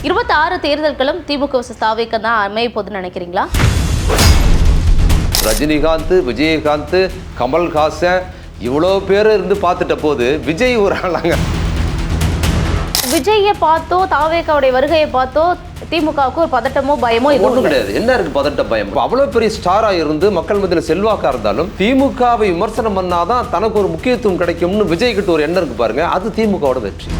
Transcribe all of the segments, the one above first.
26 தேர்தல்களும் திமுக தாவேக்க தான் அமைய போகுதுன்னு நினைக்கிறீங்களா? ரஜினிகாந்த், விஜயகாந்த், கமல்ஹாசன் இவ்வளோ பேர் இருந்து பார்த்துட்ட போது விஜய் ஒரு ஆளாங்க. விஜயை பார்த்தோ தாவேக்காவுடைய வருகையை பார்த்தோ திமுகவுக்கு ஒரு பதட்டமோ பயமோ ஒன்றும் கிடையாது. என்ன இருக்கு பதட்ட பயம்? அவ்வளோ பெரிய ஸ்டாரா இருந்து மக்கள் மத்தியில் செல்வாக்கா இருந்தாலும் திமுகவை விமர்சனம் பண்ணாதான் தனக்கு ஒரு முக்கியத்துவம் கிடைக்கும்னு விஜய் கிட்ட ஒரு எண்ணம் இருக்கு பாருங்க, அது திமுகவோட வெற்றி.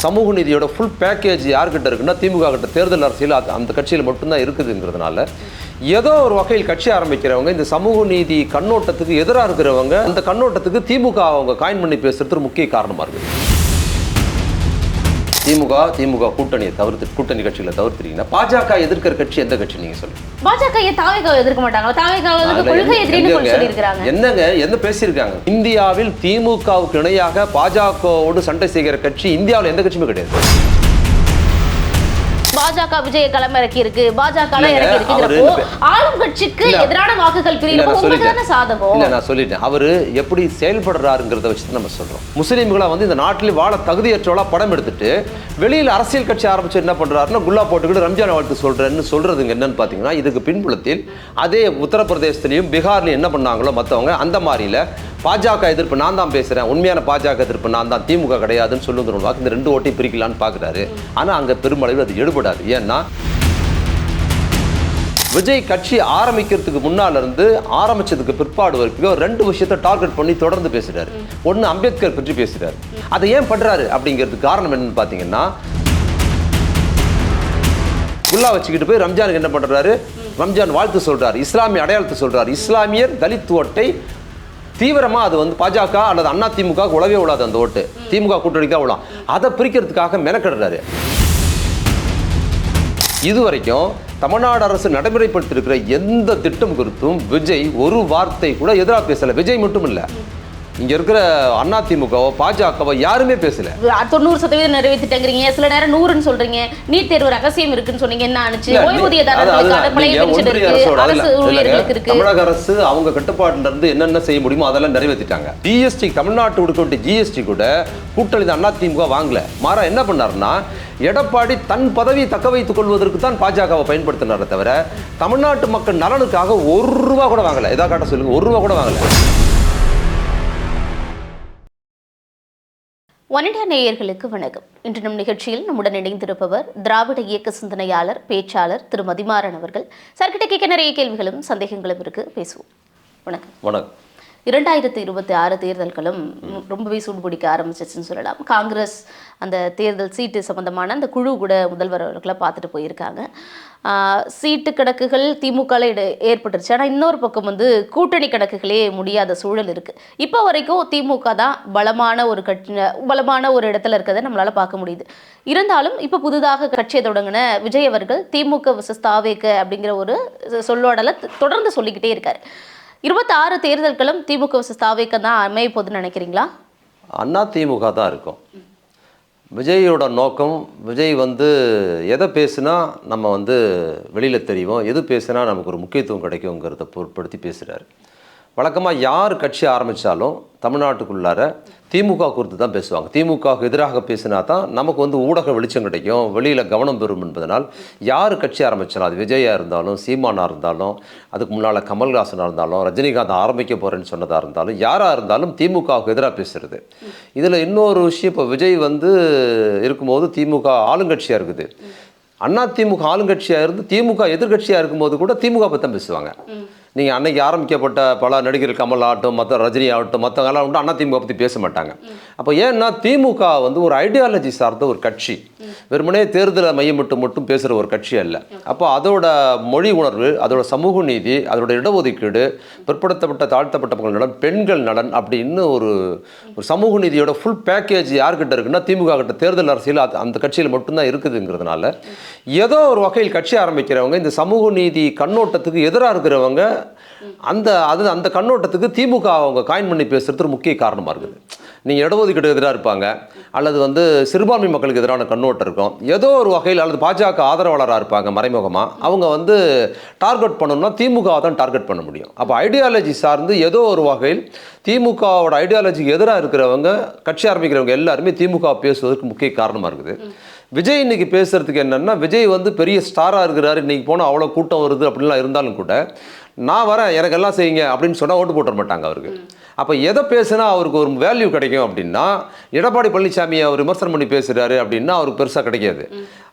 சமூக நீதியோட ஃபுல் பேக்கேஜ் யார்கிட்ட இருக்குன்னா திமுக கிட்ட. தேர்தல் அரசியல் அந்த கட்சியில் மட்டும்தான் இருக்குதுங்கிறதுனால ஏதோ ஒரு வகையில் கட்சி ஆரம்பிக்கிறவங்க இந்த சமூக நீதி கண்ணோட்டத்துக்கு எதிராக இருக்கிறவங்க அந்த கண்ணோட்டத்துக்கு திமுக அவங்க காயின் பண்ணி பேசுறது முக்கிய காரணமா இருக்குது. திமுக கூட்டணி கட்சிகளை தவிர்த்துட்டீங்கன்னா பாஜக எதிர்க்கிற கட்சி எந்த கட்சி நீங்க சொல்லுங்க? பாஜக தாவேக்காவை எதிர்க்க மாட்டாங்க. தாவேக்காவை கொள்கை எதிரின்னு சொல்லியிருக்காங்க. என்னங்க என்ன பேசியிருக்காங்க? இந்தியாவில் திமுகவுக்கு இணையாக பாஜகவோடு சண்டை செய்கிற கட்சி இந்தியாவில் எந்த கட்சியுமே கிடையாது. பாஜக விஜய களம் இறக்கி இருக்கு, பாஜக இறக்கி இருக்கு. ஆளும் கட்சிக்கு எதிரான வாக்குகள் பிரிவு சாதகம். இல்ல நான் சொல்லிட்டேன். அவரு எப்படி செயல்படுறாருங்கிறத வச்சு நம்ம சொல்றோம். முஸ்லீம்களை வந்து இந்த நாட்டில் வாழ தகுதியற்றவளா படம் எடுத்துட்டு வெளியில் அரசியல் கட்சி ஆரம்பிச்சு என்ன பண்றாருன்னா குல்லா போட்டுக்கிட்டு ரம்ஜான் வாழ்த்து சொல்றேன்னு சொல்றதுங்க என்னன்னு பாத்தீங்கன்னா, இதுக்கு பின்புலத்தில் அதே உத்தரப்பிரதேசத்திலையும் பீகார்லையும் என்ன பண்ணாங்களோ மற்றவங்க அந்த மாதிரில பாஜக எதிர்ப்பு நான் தான் பேசுறேன், உண்மையான பாஜக எதிர்ப்பு நான் தான், திமுக கிடையாதுன்னு சொல்லுங்க. இந்த ரெண்டு ஓட்டையும் பிரிக்கலான்னு பாக்குறாரு. ஆனா அங்க பெருமளவில் அது எடுபடாது. ஏன்னா விஜய் கட்சி ஆரம்பிக்கிறதுக்கு முன்னால இருந்து ஆரம்பிச்சதுக்கு பிற்பாடு வரைக்கும் ரெண்டு விஷயத்தை டார்கெட் பண்ணி தொடர்ந்து பேசுறாரு. ஒன்னு அம்பேத்கர் பற்றி பேசுறாரு. அதை ஏன் பண்றாரு அப்படிங்கிறதுக்கு காரணம் என்னன்னு பாத்தீங்கன்னா, குல்லா வச்சுக்கிட்டு போய் ரம்ஜானுக்கு என்ன பண்றாரு, ரம்ஜான் வாழ்த்து சொல்றாரு, இஸ்லாமிய அடையாளத்தை சொல்றாரு. இஸ்லாமியர் தலித் ஓட்டை தீவிரமா அது வந்து பாஜக அல்லது அண்ணா திமுக உழவே விடாது. அந்த ஓட்டு திமுக கூட்டணிக்காக விழா அதை பிரிக்கிறதுக்காக மெனக்கிடுறாரு. இதுவரைக்கும் தமிழ்நாடு அரசு நடைமுறைப்படுத்திருக்கிற எந்த திட்டம் குறித்தும் விஜய் ஒரு வார்த்தை கூட எதிராக பேசல. விஜய் மட்டும் இல்ல, இங்க இருக்கிற அண்ணா திமுகவோ பாஜகவோ யாருமே பேசல. 90% நிறைவேற்றிட்டேங்கிறீங்க, சில நேரம் 100ன்னு சொல்றீங்க. நீட் தேர்வு ரகசியம் இருக்குன்னு சொன்னீங்க, என்ன ஆச்சு? தமிழக அரசு அவங்க கட்டுப்பாட்டுல இருந்து என்னென்ன செய்ய முடியுமோ அதெல்லாம் நிறைவேற்றிட்டாங்க. ஜிஎஸ்டி தமிழ்நாட்டு கொடுக்க வேண்டிய ஜிஎஸ்டி கூட கூட்டணி அண்ணா திமுக வாங்கல. மாறா என்ன பண்ணாருன்னா, எடப்பாடி தன் பதவியை தக்க வைத்துக் கொள்வதற்கு தான் பாஜகவை பயன்படுத்தினாரே தவிர தமிழ்நாட்டு மக்கள் நலனுக்காக ₹1 கூட வாங்கல. எதா காட்ட சொல்லுங்க, ₹1 கூட வாங்கல. ஒனிடா நேயர்களுக்கு வணக்கம். இன்று நம் நிகழ்ச்சியில் நம்முடன் இணைந்திருப்பவர் திராவிட இயக்க சிந்தனையாளர், பேச்சாளர் திரு மதிமாறன் அவர்கள். சர்க்கிட்ட கேட்க நிறைய கேள்விகளும் சந்தேகங்களும் இருக்கு, பேசுவோம். வணக்கம். வணக்கம். 2026 தேர்தல்களும் ரொம்பவே சூடுபிடிக்க ஆரம்பிச்சிச்சுன்னு சொல்லலாம். காங்கிரஸ் அந்த தேர்தல் சீட்டு சம்பந்தமான அந்த குழு கூட முதல்வர் அவர்களை பார்த்துட்டு போயிருக்காங்க. சீட்டு கணக்குகள் திமுகவில் ஏற்பட்டுருச்சு. ஆனால் இன்னொரு பக்கம் வந்து கூட்டணி கணக்குகளே முடியாத சூழல் இருக்குது. இப்போ வரைக்கும் திமுக தான் பலமான ஒரு இடத்துல இருக்கிறத நம்மளால் பார்க்க முடியுது. இருந்தாலும் இப்போ புதுதாக கட்சியை தொடங்கின விஜய் அவர்கள் திமுக விசஸ் தாவேக்க அப்படிங்கிற ஒரு சொல்லோடலை தொடர்ந்து சொல்லிக்கிட்டே இருக்காரு. 26 தேர்தல்களும் திமுக விசஸ் தாவேக்க தான் அமைய போகுதுன்னு நினைக்கிறீங்களா? அண்ணா திமுக தான் இருக்கும். விஜயோட நோக்கம், விஜய் வந்து எதை பேசுனா நம்ம வந்து வெளியில் தெரியும், எது பேசுனா நமக்கு ஒரு முக்கியத்துவம் கிடைக்குங்கிறத பொருட்படுத்தி பேசுகிறாரு. வழக்கமாக யார் கட்சி ஆரம்பித்தாலும் தமிழ்நாட்டுக்குள்ளார திமுக குறித்து தான் பேசுவாங்க. திமுகவுக்கு எதிராக பேசினா தான் நமக்கு வந்து ஊடக வெளிச்சம் கிடைக்கும், வெளியில் கவனம் பெறும் என்பதனால் யார் கட்சி ஆரம்பித்தாலும், அது விஜயா இருந்தாலும், சீமானாக இருந்தாலும், அதுக்கு முன்னால் கமல்ஹாசனாக இருந்தாலும், ரஜினிகாந்த் ஆரம்பிக்க போகிறேன்னு சொன்னதாக இருந்தாலும், யாராக இருந்தாலும் திமுகவுக்கு எதிராக பேசுகிறது. இதில் இன்னொரு விஷயம், இப்போ விஜய் வந்து இருக்கும்போது திமுக ஆளுங்கட்சியாக இருக்குது. அண்ணா திமுக ஆளுங்கட்சியாக இருந்து திமுக எதிர்கட்சியாக இருக்கும்போது கூட திமுக பற்றி தான் பேசுவாங்க. நீங்கள் அன்னைக்கு ஆரம்பிக்கப்பட்ட பல நடிகர் கமல் ஆகட்டும், மற்ற ரஜினி ஆகட்டும், மற்றவங்களாம் வந்து அண்ணா திமுக பற்றி பேச மாட்டாங்க. அப்போ ஏன்னா திமுக வந்து ஒரு ஐடியாலஜி சார்ந்த ஒரு கட்சி, வெறுமனே தேர்தலை மையமிட்டு மட்டும் பேசுகிற ஒரு கட்சி அல்ல. அப்போ அதோட மொழி உணர்வு, அதோட சமூக நீதி, அதோட இடஒதுக்கீடு, பிற்படுத்தப்பட்ட தாழ்த்தப்பட்ட மக்கள் நலன், பெண்கள் நலன் அப்படின்னு ஒரு சமூக நீதியோட ஃபுல் பேக்கேஜ் யார்கிட்ட இருக்குன்னா திமுக கிட்ட. தேர்தல் அரசியல் அந்த கட்சியில் மட்டும்தான் இருக்குதுங்கிறதுனால ஏதோ ஒரு வகையில் கட்சி ஆரம்பிக்கிறவங்க இந்த சமூக நீதி கண்ணோட்டத்துக்கு எதிராக இருக்கிறவங்க அந்த கண்ணோட்டத்துக்கு திமுக அவங்க காயின் பண்ணி பேசுறது முக்கிய காரணமாக இருக்குது. நீங்கள் இடஒதுக்கீடு எதிராக இருப்பாங்க, அல்லது வந்து சிறுபான்மை மக்களுக்கு எதிரான கண்ணோட்டம் இருக்கும், ஏதோ ஒரு வகையில், அல்லது பாஜக ஆதரவாளராக இருப்பாங்க மறைமுகமாக. அவங்க வந்து டார்கெட் பண்ணணும்னா திமுகவை தான் டார்கெட் பண்ண முடியும். அப்போ ஐடியாலஜி சார்ந்து ஏதோ ஒரு வகையில் திமுகவோட ஐடியாலஜிக்கு எதிராக இருக்கிறவங்க கட்சி ஆரம்பிக்கிறவங்க எல்லாருமே திமுக பேசுவதற்கு முக்கிய காரணமாக இருக்குது. விஜய் இன்னைக்கு பேசுறதுக்கு என்னன்னா, விஜய் வந்து பெரிய ஸ்டாராக இருக்கிறாரு, இன்னைக்கு போனால் அவ்வளோ கூட்டம் வருது அப்படின்லாம் இருந்தாலும் கூட, நான் வரேன் எனக்கு எல்லாம் செய்யுங்க அப்படின்னு சொன்னால் ஓட்டு போட்டுற மாட்டாங்க அவருக்கு. அப்போ எதை பேசுனா அவருக்கு ஒரு வேல்யூ கிடைக்கும் அப்படின்னா, எடப்பாடி பழனிசாமி அவர் விமர்சனம் பண்ணி பேசுகிறாரு அப்படின்னா அவருக்கு பெருசாக கிடைக்காது.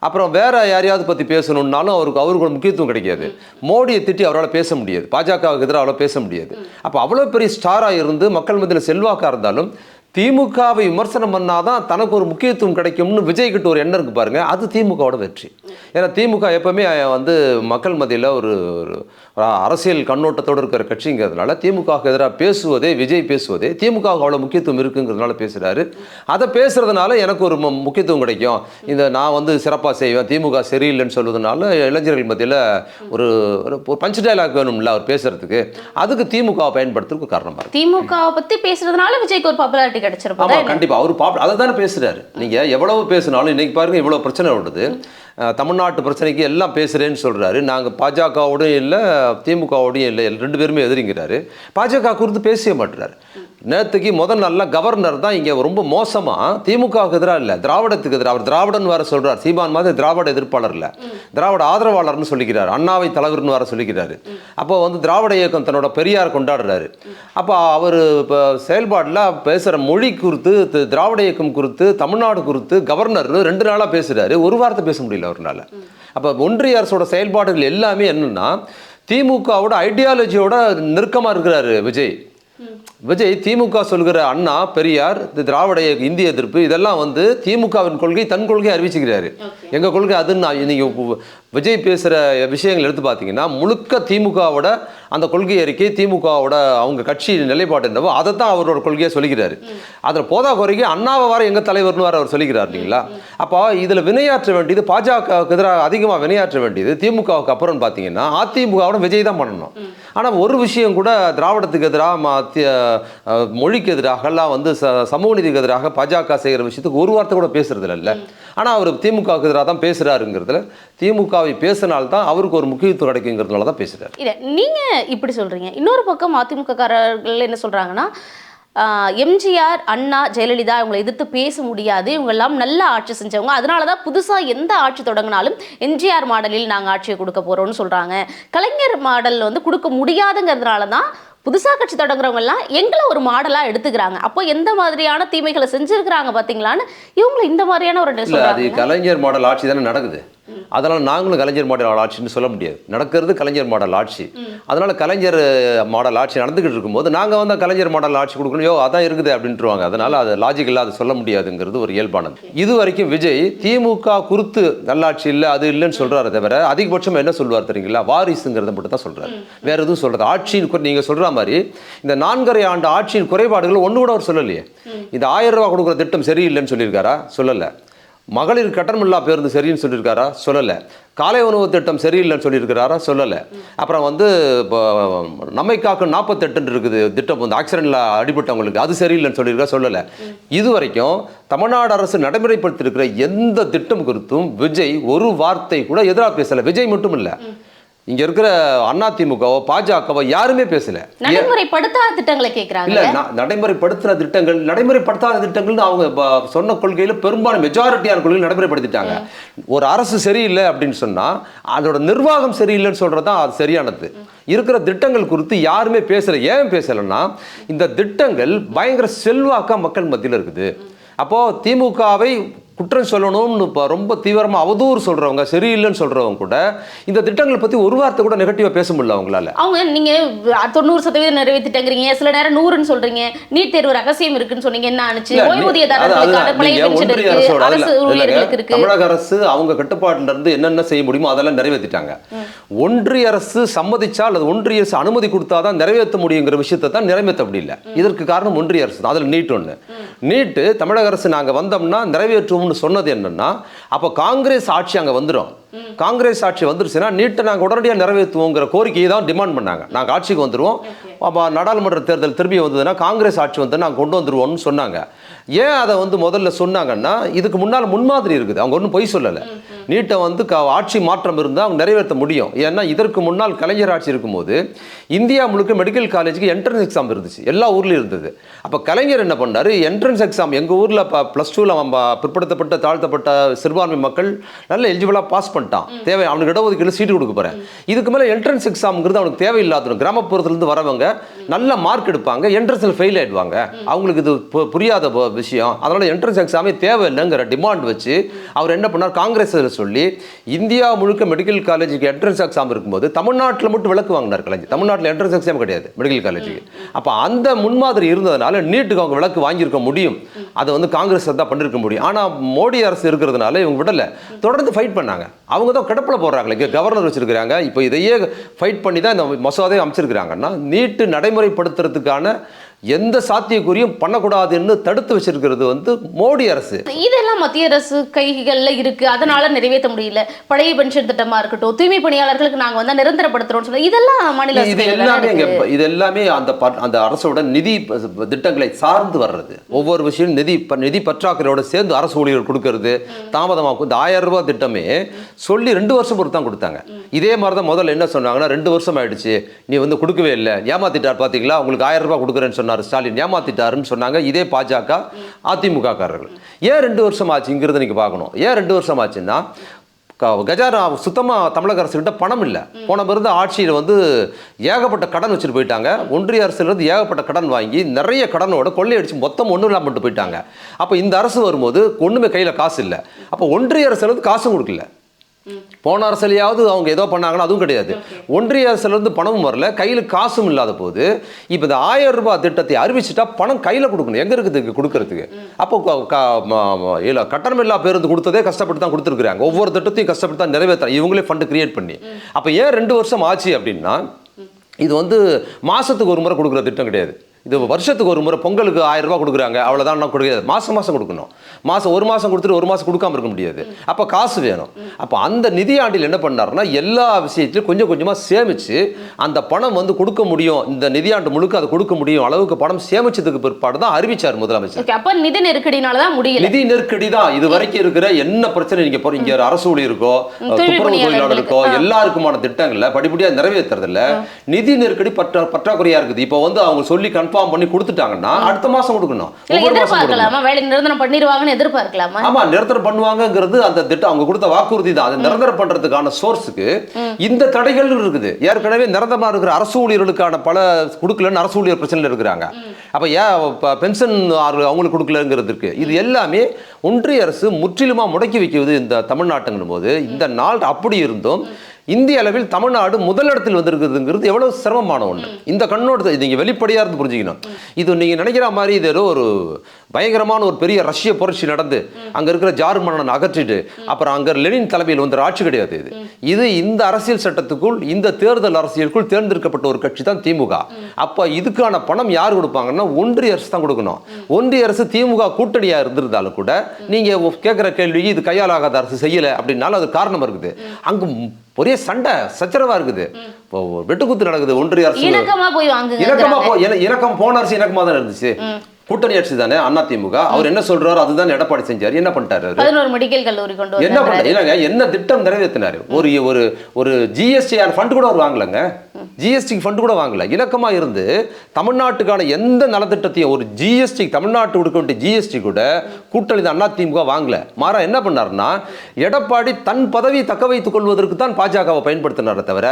அப்புறம் வேற யாரையாவது பற்றி பேசணுன்னாலும் அவருக்கு ஒரு முக்கியத்துவம் கிடைக்காது. மோடியை திட்டி அவரால் பேச முடியாது, பாஜகவுக்கு எதிராக அவ்வளோ பேச முடியாது. அப்போ அவ்வளோ பெரிய ஸ்டாராக இருந்து மக்கள் மத்தியில் செல்வாக்காக இருந்தாலும் திமுகவை விமர்சனம் பண்ணாதான் தனக்கு ஒரு முக்கியத்துவம் கிடைக்கும்னு விஜய் கிட்ட ஒரு எண்ணம் இருக்கு பாருங்க, அது திமுகவோட வெற்றி. ஏன்னா திமுக எப்பவுமே வந்து மக்கள் மத்தியில் ஒரு அரசியல் கண்ணோட்டத்தோடு இருக்கிற கட்சிங்கிறதுனால திமுகவுக்கு எதிராக பேசுவதே, விஜய் பேசுவதே திமுகவுக்கு அவ்வளோ முக்கியத்துவம் இருக்குங்கிறதுனால பேசுகிறாரு. அதை பேசுறதுனால எனக்கு ஒரு முக்கியத்துவம் கிடைக்கும், இந்த நான் வந்து சிறப்பாக செய்வேன், திமுக சரியில்லைன்னு சொல்வதனால இளைஞர்கள் மத்தியில் ஒரு ஒரு பஞ்ச் டைலாக் வேணும்ல அவர் பேசுறதுக்கு, அதுக்கு திமுகவை பயன்படுத்துறதுக்கு காரணமாக இருக்கு. திமுகவை பற்றி பேசுறதுனால விஜய்க்கு ஒரு பாப்புலாரிட்டி கிடைச்சிருப்பாங்க. ஆமா கண்டிப்பா அவர் அதை தானே பேசுறாரு. நீங்க எவ்வளவு பேசினாலும் இன்னைக்கு பாருங்க இவ்வளவு பிரச்சனை வருது, தமிழ்நாட்டு பிரச்சனைக்கு எல்லாம் பேசுறேன்னு சொல்றாரு. நாங்கள் பாஜகவோடையும் இல்லை திமுகவோடையும் இல்லை, ரெண்டு பேருமே எதிரிங்கிறாரு. பாஜக குறித்து பேசவே மாட்டுறாரு. நேற்றுக்கு முதல் நாள்ல கவர்னர் தான் இங்கே ரொம்ப மோசமாக திமுகவுக்கு எதிராக இல்லை, திராவிடத்துக்கு எதிராக, அவர் திராவிடன் வேற சொல்றார். சீமான் மாதிரி திராவிட எதிர்ப்பாளர் இல்லை, திராவிட ஆதரவாளர்னு சொல்லிக்கிறார், அண்ணாவை தலைவர்னு வேற சொல்லிக்கிறாரு. அப்போ வந்து திராவிட இயக்கம் தன்னோட பெரியார் கொண்டாடுறாரு. அப்போ அவர் இப்போ செயல்பாடில் பேசுகிற மொழி குறித்து, திராவிட இயக்கம் குறித்து, தமிழ்நாடு குறித்து கவர்னர் 2 நாளாக பேசுகிறாரு, ஒரு வார்த்தை பேச முடியல அவர்னால. அப்போ ஒன்றிய அரசோட செயல்பாடுகள் எல்லாமே என்னன்னா திமுகவோட ஐடியாலஜியோட நெருக்கமாக இருக்கிறாரு விஜய். திமுக சொல்கிற அண்ணா, பெரியார், திராவிட இந்திய எதிர்ப்பு இதெல்லாம் வந்து திமுகவின் கொள்கை, தன் கொள்கையை அறிவிச்சுக்கிறாரு. எங்க கொள்கை அதுன்னு நீங்க விஜய் பேசுகிற விஷயங்கள் எடுத்து பார்த்தீங்கன்னா முழுக்க திமுகவோட அந்த கொள்கை அறிக்கை, திமுகவோட அவங்க கட்சி நிலைப்பாடு என்னவோ அதை தான் அவரோட கொள்கையை சொல்லிக்கிறாரு. அதில் போதா குறைக்கு அண்ணாவை வர எங்கள் தலைவர்னு வர அவர் சொல்லிக்கிறார் இல்லைங்களா. அப்போ இதில் வினையாற்ற வேண்டியது, பாஜகவுக்கு எதிராக அதிகமாக வினையாற்ற வேண்டியது திமுகவுக்கு அப்புறம் பார்த்தீங்கன்னா அதிமுகவோட விஜய் தான் பண்ணணும். ஆனால் ஒரு விஷயம் கூட திராவிடத்துக்கு எதிராக, மொழிக்கு எதிராக எல்லாம் வந்து சமூக நீதிக்கு எதிராக பாஜக செய்கிற விஷயத்துக்கு ஒரு வார்த்தை கூட பேசுறது இல்லை. ஆனால் அவர் திமுகவுக்கு எதிராக தான் பேசுகிறாருங்கிறதுல, திமுகவை பேசினால்தான் அவருக்கு ஒரு முக்கியத்துவம் கிடைக்குங்கிறதுனால தான் பேசுகிறார். இல்லை நீங்கள் இப்படி சொல்கிறீங்க. இன்னொரு பக்கம் அதிமுக காரர்கள் என்ன சொல்கிறாங்கன்னா, எம்ஜிஆர், அண்ணா, ஜெயலலிதா இவங்களை எதிர்த்து பேச முடியாது, இவங்க எல்லாம் நல்ல ஆட்சி செஞ்சவங்க, அதனால தான் புதுசாக எந்த ஆட்சி தொடங்கினாலும் எம்ஜிஆர் மாடலில் நாங்கள் ஆட்சியை கொடுக்க போகிறோம்னு சொல்கிறாங்க. கலைஞர் மாடல் வந்து கொடுக்க முடியாதுங்கிறதுனால தான் புதுசாக கட்சி தொடங்குறவங்க எல்லாம் எங்களை ஒரு மாடலாக எடுத்துக்கிறாங்க. அப்போ எந்த மாதிரியான தீமைகளை செஞ்சிருக்கிறாங்க பார்த்தீங்களான்னு இவங்களை இந்த மாதிரியான ஒரு அது கலைஞர் மாடல் ஆட்சி தானே நடக்குது. அதனால் நாங்களும் கலைஞர் மாடல் ஆட்சின்னு சொல்ல முடியாது. நடக்கிறது கலைஞர் மாடல் ஆட்சி. அதனால் கலைஞர் மாடல் ஆட்சி நடந்துக்கிட்டு இருக்கும்போது நாங்கள் வந்து கலைஞர் மாடல் ஆட்சி கொடுக்கணும், அதான் இருக்குது அப்படின்ட்டுருவாங்க. அதனால் அது லாஜிக்கலாக அது சொல்ல முடியாதுங்கிறது ஒரு இயல்பானது. இது வரைக்கும் விஜய் திமுக குறித்து நல்லாட்சி இல்லை, அது இல்லைன்னு சொல்கிறாரு தவிர அதிகபட்சம் என்ன சொல்லுவார் தெரியுங்களா, வாரிசுங்கிறத மட்டும் தான் சொல்கிறார். வேற எதுவும் சொல்கிறது ஆட்சியின் நீங்கள் சொல்கிற மாதிரி இந்த 4.5 ஆண்டு ஆட்சியின் குறைபாடுகள் ஒன்று கூட அவர் சொல்லலையே. இந்த 1000 ரூபா கொடுக்குற திட்டம் சரியில்லைன்னு சொல்லியிருக்காரா? சொல்லலை. மகளிர் கட்டணமில்லா பேருந்து சரின்னு சொல்லியிருக்காரா? சொல்லலை. காலை உணவு திட்டம் சரியில்லைன்னு சொல்லியிருக்கிறாரா? சொல்லலை. அப்புறம் வந்து இப்போ நம்மை காக்கும் 48 இருக்குது திட்டம், வந்து ஆக்சிடென்ட்ல அடிபட்டவங்களுக்கு, அது சரியில்லைன்னு சொல்லியிருக்கா? சொல்லலை. இது வரைக்கும் தமிழ்நாடு அரசு நடைமுறைப்படுத்தியிருக்கிற எந்த திட்டம் குறித்தும் விஜய் ஒரு வார்த்தை கூட எதிராக பேசலை. விஜய் மட்டும் இல்லை, இங்க இருக்கிற அதிமுகவோ பாஜகவோ யாருமே பேசல. நடைமுறைப்படுத்தாத திட்டங்களை கேட்கறாங்க. இல்ல, நடைமுறைப்படுத்துற திட்டங்கள், நடைமுறைப்படுத்தாத திட்டங்கள்னு அவங்க சொன்ன கொள்கையில பெரும்பாலும் மெஜாரிட்டியான கொள்கைகள் நடைமுறைப்படுத்திட்டாங்க. ஒரு அரசு சரியில்லை அப்படின்னு சொன்னா அதோட நிர்வாகம் சரியில்லைன்னு சொல்றதுதான் அது சரியானது. இருக்கிற திட்டங்கள் குறித்து யாருமே பேசல. ஏன் பேசலன்னா இந்த திட்டங்கள் பயங்கர செல்வாக்கா மக்கள் மத்தியில் இருக்குது. அப்போ திமுகவை குற்றம் சொல்லணும்னு ரொம்ப தீவிரமாக அவதூறு சொல்கிறவங்க, சரியில்லைன்னு சொல்கிறவங்க கூட இந்த திட்டங்களை பற்றி ஒரு வார்த்தை கூட நெகட்டிவாக பேச முடியல அவங்களால. அவங்க நீங்கள் 90% நிறைவேற்றிட்டங்கிறீங்க, சில நேரம் 100ன்னு சொல்கிறீங்க, நீட் தேர்வு ரகசியம் இருக்குன்னு சொன்னீங்க, என்ன ஆச்சு? தமிழக அரசு அவங்க கட்டுப்பாட்டில இருந்து என்னென்ன செய்ய முடியுமோ அதெல்லாம் நிறைவேற்றிட்டாங்க. ஒன்றிய அரசு சம்மதிச்சால், அது ஒன்றிய அரசு அனுமதி கொடுத்தாதான் நிறைவேற்ற முடியுங்கிற விஷயத்தை தான் நிறைவேற்ற முடியல. இதற்கு காரணம் ஒன்றிய அரசு தான். அதில் நீட் ஒன்று. நீட்டு தமிழக அரசு நாங்கள் வந்தோம்னா நிறைவேற்றுவோம் சொன்னது என்னன்னா, அப்போ காங்கிரஸ் ஆட்சி அங்கே வந்துடும். காங்கிரஸ் ஆட்சி வந்துருச்சுன்னா நீட்டை நாங்கள் உடனடியாக நிறைவேற்றுவோங்கிற கோரிக்கையை தான் டிமாண்ட் பண்ணாங்க. நாங்கள் ஆட்சிக்கு வந்துடுவோம், அப்போ நாடாளுமன்ற தேர்தல் திரும்பி வந்ததுன்னா காங்கிரஸ் ஆட்சி வந்து நாங்கள் கொண்டு வந்துடுவோம்னு சொன்னாங்க. ஏன் அதை வந்து முதல்ல சொன்னாங்கன்னா, இதுக்கு முன்னால் முன்மாதிரி இருக்குது. அவங்க ஒன்றும் பொய் சொல்லலை. நீட்டை வந்து ஆட்சி மாற்றம் இருந்தால் அவங்க நிறைவேற்ற முடியும். ஏன்னா இதற்கு முன்னால் கலைஞர் ஆட்சி இருக்கும்போது இந்தியா முழுக்க மெடிக்கல் காலேஜுக்கு என்ட்ரன்ஸ் எக்ஸாம் இருந்துச்சு, எல்லா ஊர்லேயும் இருந்தது. அப்போ கலைஞர் என்ன பண்ணார், என்ட்ரன்ஸ் எக்ஸாம் எங்கள் ஊரில் +2ல் பிற்படுத்தப்பட்ட தாழ்த்தப்பட்ட சிறுபான்மை மக்கள் நல்ல எலிஜிபிளாக பாஸ் பண்ணிட்டான், தேவை அவனுக்கு இடஒதுக்கீடு சீட்டு கொடுக்க போகிறேன். இதுக்கு மேலே என்ட்ரன்ஸ் எக்ஸாம்ங்கிறது அவனுக்கு தேவையில்லாத, கிராமப்புறத்துலேருந்து வரவங்க நல்ல மார்க் எடுப்பாங்க, என்ட்ரன்ஸில் ஃபெயில் ஆகிடுவாங்க, அவங்களுக்கு இது புரியாத விஷயம், அதனால் என்ட்ரன்ஸ் எக்ஸாமே தேவையில்லைங்கிற டிமாண்ட் வச்சு அவர் என்ன பண்ணார், காங்கிரஸில் சொல்லி இந்தியா முழுக்க மெடிக்கல் காலேஜுக்கு என்ட்ரன்ஸ் எக்ஸாம் இருக்கும்போது தமிழ்நாட்டில் மட்டும் விலக்கு வாங்கினார் கலைஞர். தமிழ்நாட்டில் என்ட்ரன்ஸ் எக்ஸாம் கிடையாது மெடிக்கல் காலேஜுக்கு. அப்போ அந்த முன்மாதிரி இருந்ததுனால நீட்டுக்கு அவங்க விலக்கு வாங்கியிருக்க முடியும், அதை வந்து காங்கிரஸ் தான் பண்ணிருக்க முடியும். ஆனால் மோடி அரசு இருக்கிறதுனால இவங்க விடலை, தொடர்ந்து ஃபைட் பண்ணாங்க. அவங்க தான் கிடப்பில் போடுறாங்களே, இங்கே கவர்னர் வச்சிருக்கிறாங்க, இப்போ இதையே ஃபைட் பண்ணி தான் இந்த மசோதாவை அமைச்சிருக்கிறாங்கன்னா நீட்டு நடைமுறைப்படுத்துறதுக்கான எந்த சாத்தியக்கூறியும் பண்ணக்கூடாதுன்னு தடுத்து வச்சிருக்கிறது வந்து மோடி அரசு. இதெல்லாம் மத்திய அரசு கைகள்ல இருக்கு, அதனால நிறைவேற்ற முடியல. பழைய பென்ஷன் திட்டமா இருக்கட்டும், தூய்மை பணியாளர்களுக்கு நாங்க வந்து நிரந்தரப்படுத்துறோம் சொன்னா இதெல்லாம் மாநில இது எல்லாமே அந்த அரசோட நிதி திட்டங்களை சார்ந்து வர்றது. ஒவ்வொரு விஷயம் நிதி பற்றாக்குறையோட சேர்ந்து அரசு ஊழியர்கள் கொடுக்கறது தாமதமாகும். இந்த 1000 ரூபாய் திட்டமே சொல்லி 2 வருஷம் பொறுத்து தான் கொடுத்தாங்க. இதே மாதிரி தான் முதல்ல என்ன சொன்னாங்கன்னா 2 வருஷம் ஆயிடுச்சு, நீ வந்து கொடுக்கவே இல்லை, ஏமாத்திட்டார் பார்த்தீங்களா, உங்களுக்கு 1000 ரூபாய் கொடுக்குறேன்னு சொன்னார் ஸ்டாலின், ஏமாத்திட்டாருன்னு சொன்னாங்க இதே பாஜக அதிமுக காரர்கள். ஏன் 2 வருஷம் ஆச்சுங்கிறத நீங்க பார்க்கணும். ஏன் 2 வருஷம் ஆச்சுன்னா கஜானா சுத்தமாக தமிழக அரசுகிட்ட பணம் இல்லை. போன பிறகு ஆட்சியில் வந்து ஏகப்பட்ட கடன் வச்சுட்டு போயிட்டாங்க. ஒன்றிய அரசுலேருந்து ஏகப்பட்ட கடன் வாங்கி நிறைய கடனோட கொள்ளையடிச்சு மொத்தம் ஒன்றும் இல்லாமல் பண்ணிட்டு போயிட்டாங்க. அப்போ இந்த அரசு வரும்போது ஒன்றுமே கையில் காசு இல்லை. அப்போ ஒன்றிய அரசுலேருந்து காசும் கொடுக்கல. போன அரசுலையாவது அவங்க ஏதோ பண்ணாங்கன்னா அதுவும் கிடையாது. ஒன்றிய அரசுலேருந்து பணமும் வரல, கையில் காசும் இல்லாத போது இப்போ இந்த 1000 ரூபாய் திட்டத்தை அறிவிச்சுட்டா பணம் கையில் கொடுக்கணும், எங்கே இருக்குது கொடுக்கறதுக்கு? அப்போ கட்டணம் இல்லா பேருந்து கொடுத்ததே கஷ்டப்பட்டு தான் கொடுத்துருக்குறாங்க. ஒவ்வொரு திட்டத்தையும் கஷ்டப்பட்டு தான் நிறைவேற்ற இவங்களே ஃபண்டு கிரியேட் பண்ணி. அப்போ ஏன் 2 வருஷம் ஆச்சு அப்படின்னா, இது வந்து மாதத்துக்கு ஒரு முறை கொடுக்குற திட்டம் கிடையாது. இது வருஷத்துக்கு ஒரு முறை, பொங்கலுக்கு 1000 ரூபாய் கொடுக்குறாங்க, அவ்வளோதான் கொடுக்காது. மாதம் கொடுக்கணும். ஒரு மாதம் கொடுத்துட்டு ஒரு மாதம் கொடுக்காம இருக்க முடியாது. அப்போ காசு வேணும். அப்போ அந்த நிதி ஆண்டில் என்ன பண்ணாருன்னா எல்லா விஷயத்திலும் கொஞ்சம் கொஞ்சமாக சேமித்து அந்த பணம் வந்து கொடுக்க முடியும், இந்த நிதியாண்டு முழுக்க அதை கொடுக்க முடியும் அளவுக்கு பணம் சேமிச்சதுக்கு பிற்பாடு தான் அறிவிச்சார் முதலமைச்சர். அப்போ நிதி நெருக்கடினால தான் முடியல. நிதி நெருக்கடி தான் இது வரைக்கும் இருக்கிற என்ன பிரச்சனை. நீங்க இங்க அரசு ஊழியருக்கோ துப்புரவு தொழிலாளருக்கோ எல்லாருக்குமான திட்டங்கள்ல படிப்படியாக நிறைவேற்றுறதில்ல நிதி நெருக்கடி பற்றாக்குறையா இருக்குது. இப்போ வந்து அவங்க சொல்லி கன்ஃபார்ம் பண்ணி கொடுத்துட்டாங்கன்னா அடுத்த மாசம் கொடுக்கணும். வேலை நிரந்தரம் பண்ணிடுவாங்கன்னு எதிர்பார்க்கலாமா? ஆமா, நிரந்தரம் பண்ணுவாங்கிறது அந்த திட்டம் அவங்க கொடுத்த வாக்குறுதி தான். அதை நிரந்தரம் பண்றதுக்கான சோர்ஸுக்கு இந்த தடைகள் இருக்குது. ஏற்கனவே நிரந்தரமா இருக்கிற அரசு ஊழியர்களுக்கான பல கொடுக்கலன்னு அரசு ஊழியர் பிரச்சனையில் இருக்கிறாங்க. அப்ப ஏன் பென்ஷன் அவங்களுக்கு கொடுக்கலங்கிறதுக்கு இது எல்லாமே ஒன்றிய அரசு முற்றிலுமா முடக்கி வைக்கிறது இந்த தமிழ்நாட்டுங்கும் போது. இந்த நாள் அப்படி இருந்தும் இந்திய அளவில் தமிழ்நாடு முதலிடத்தில் வந்திருக்குதுங்கிறது எவ்வளவு சிரமமான ஒன்று. இந்த கண்ணோட்டத்தை நீங்க வெளிப்படையா இருந்து புரிஞ்சுக்கணும். இது நீங்க நினைக்கிற மாதிரி இது ஏதோ ஒரு பயங்கரமான ஒரு பெரிய ரஷ்ய புரட்சி நடந்து அங்க இருக்கிற ஜார் மன்னன் அகற்றிட்டு அப்புறம் அங்க லெனின் தலைமையில் வந்த ஆட்சி கிடையாது. இது இந்த அரசியல் சட்டத்துக்குள், இந்த தேர்தல் அரசியலுக்குள் தேர்ந்தெடுக்கப்பட்ட ஒரு கட்சி தான் திமுக. அப்ப இதுக்கான பணம் யார் கொடுப்பாங்கன்னா ஒன்றிய அரசு தான் கொடுக்கணும். ஒன்றிய அரசு திமுக கூட்டணியா இருந்திருந்தாலும் கூட நீங்க கேட்கிற கேள்வி இது கையாலாகாத அரசு செய்யல அப்படின்னாலும் அது காரணம் இருக்குது. அங்கு ஒரே சண்டை சச்சரவா இருக்குது, வெட்டுக்குத்து நடக்குது. ஒன்றிய அரசு இணக்கம் போன அரசு இணக்கமா தான் இருந்துச்சு. கூட்டணி ஆட்சி தானே அதிமுக. அவர் என்ன சொல்றாரு அதுதான் எடப்பாடி செஞ்சாரு. என்ன பண்ணிட்டாரு? 11 மெடிக்கல் கல்லூரி கொண்டு என்ன பண்ணாரு? என்ன திட்டம் நிறைவேற்றினாரு? ஒரு ஜிஎஸ்டி ஃபண்ட் கூட அவர் வாங்கலங்க. ஜிஎஸ்டி ஃபண்ட் கூட வாங்கல. இணக்கமா இருந்து தமிழ்நாட்டுக்கான எந்த நலத்திட்டத்தையும் ஒரு ஜிஎஸ்டி தமிழ்நாட்டு கொடுக்க வேண்டிய ஜிஎஸ்டி கூட கூட்டணி அதிமுக வாங்கல. மாறா என்ன பண்ணாருன்னா எடப்பாடி தன் பதவியை தக்க வைத்துக் கொள்வதற்கு தான் பாஜகவை பயன்படுத்தினாரே தவிர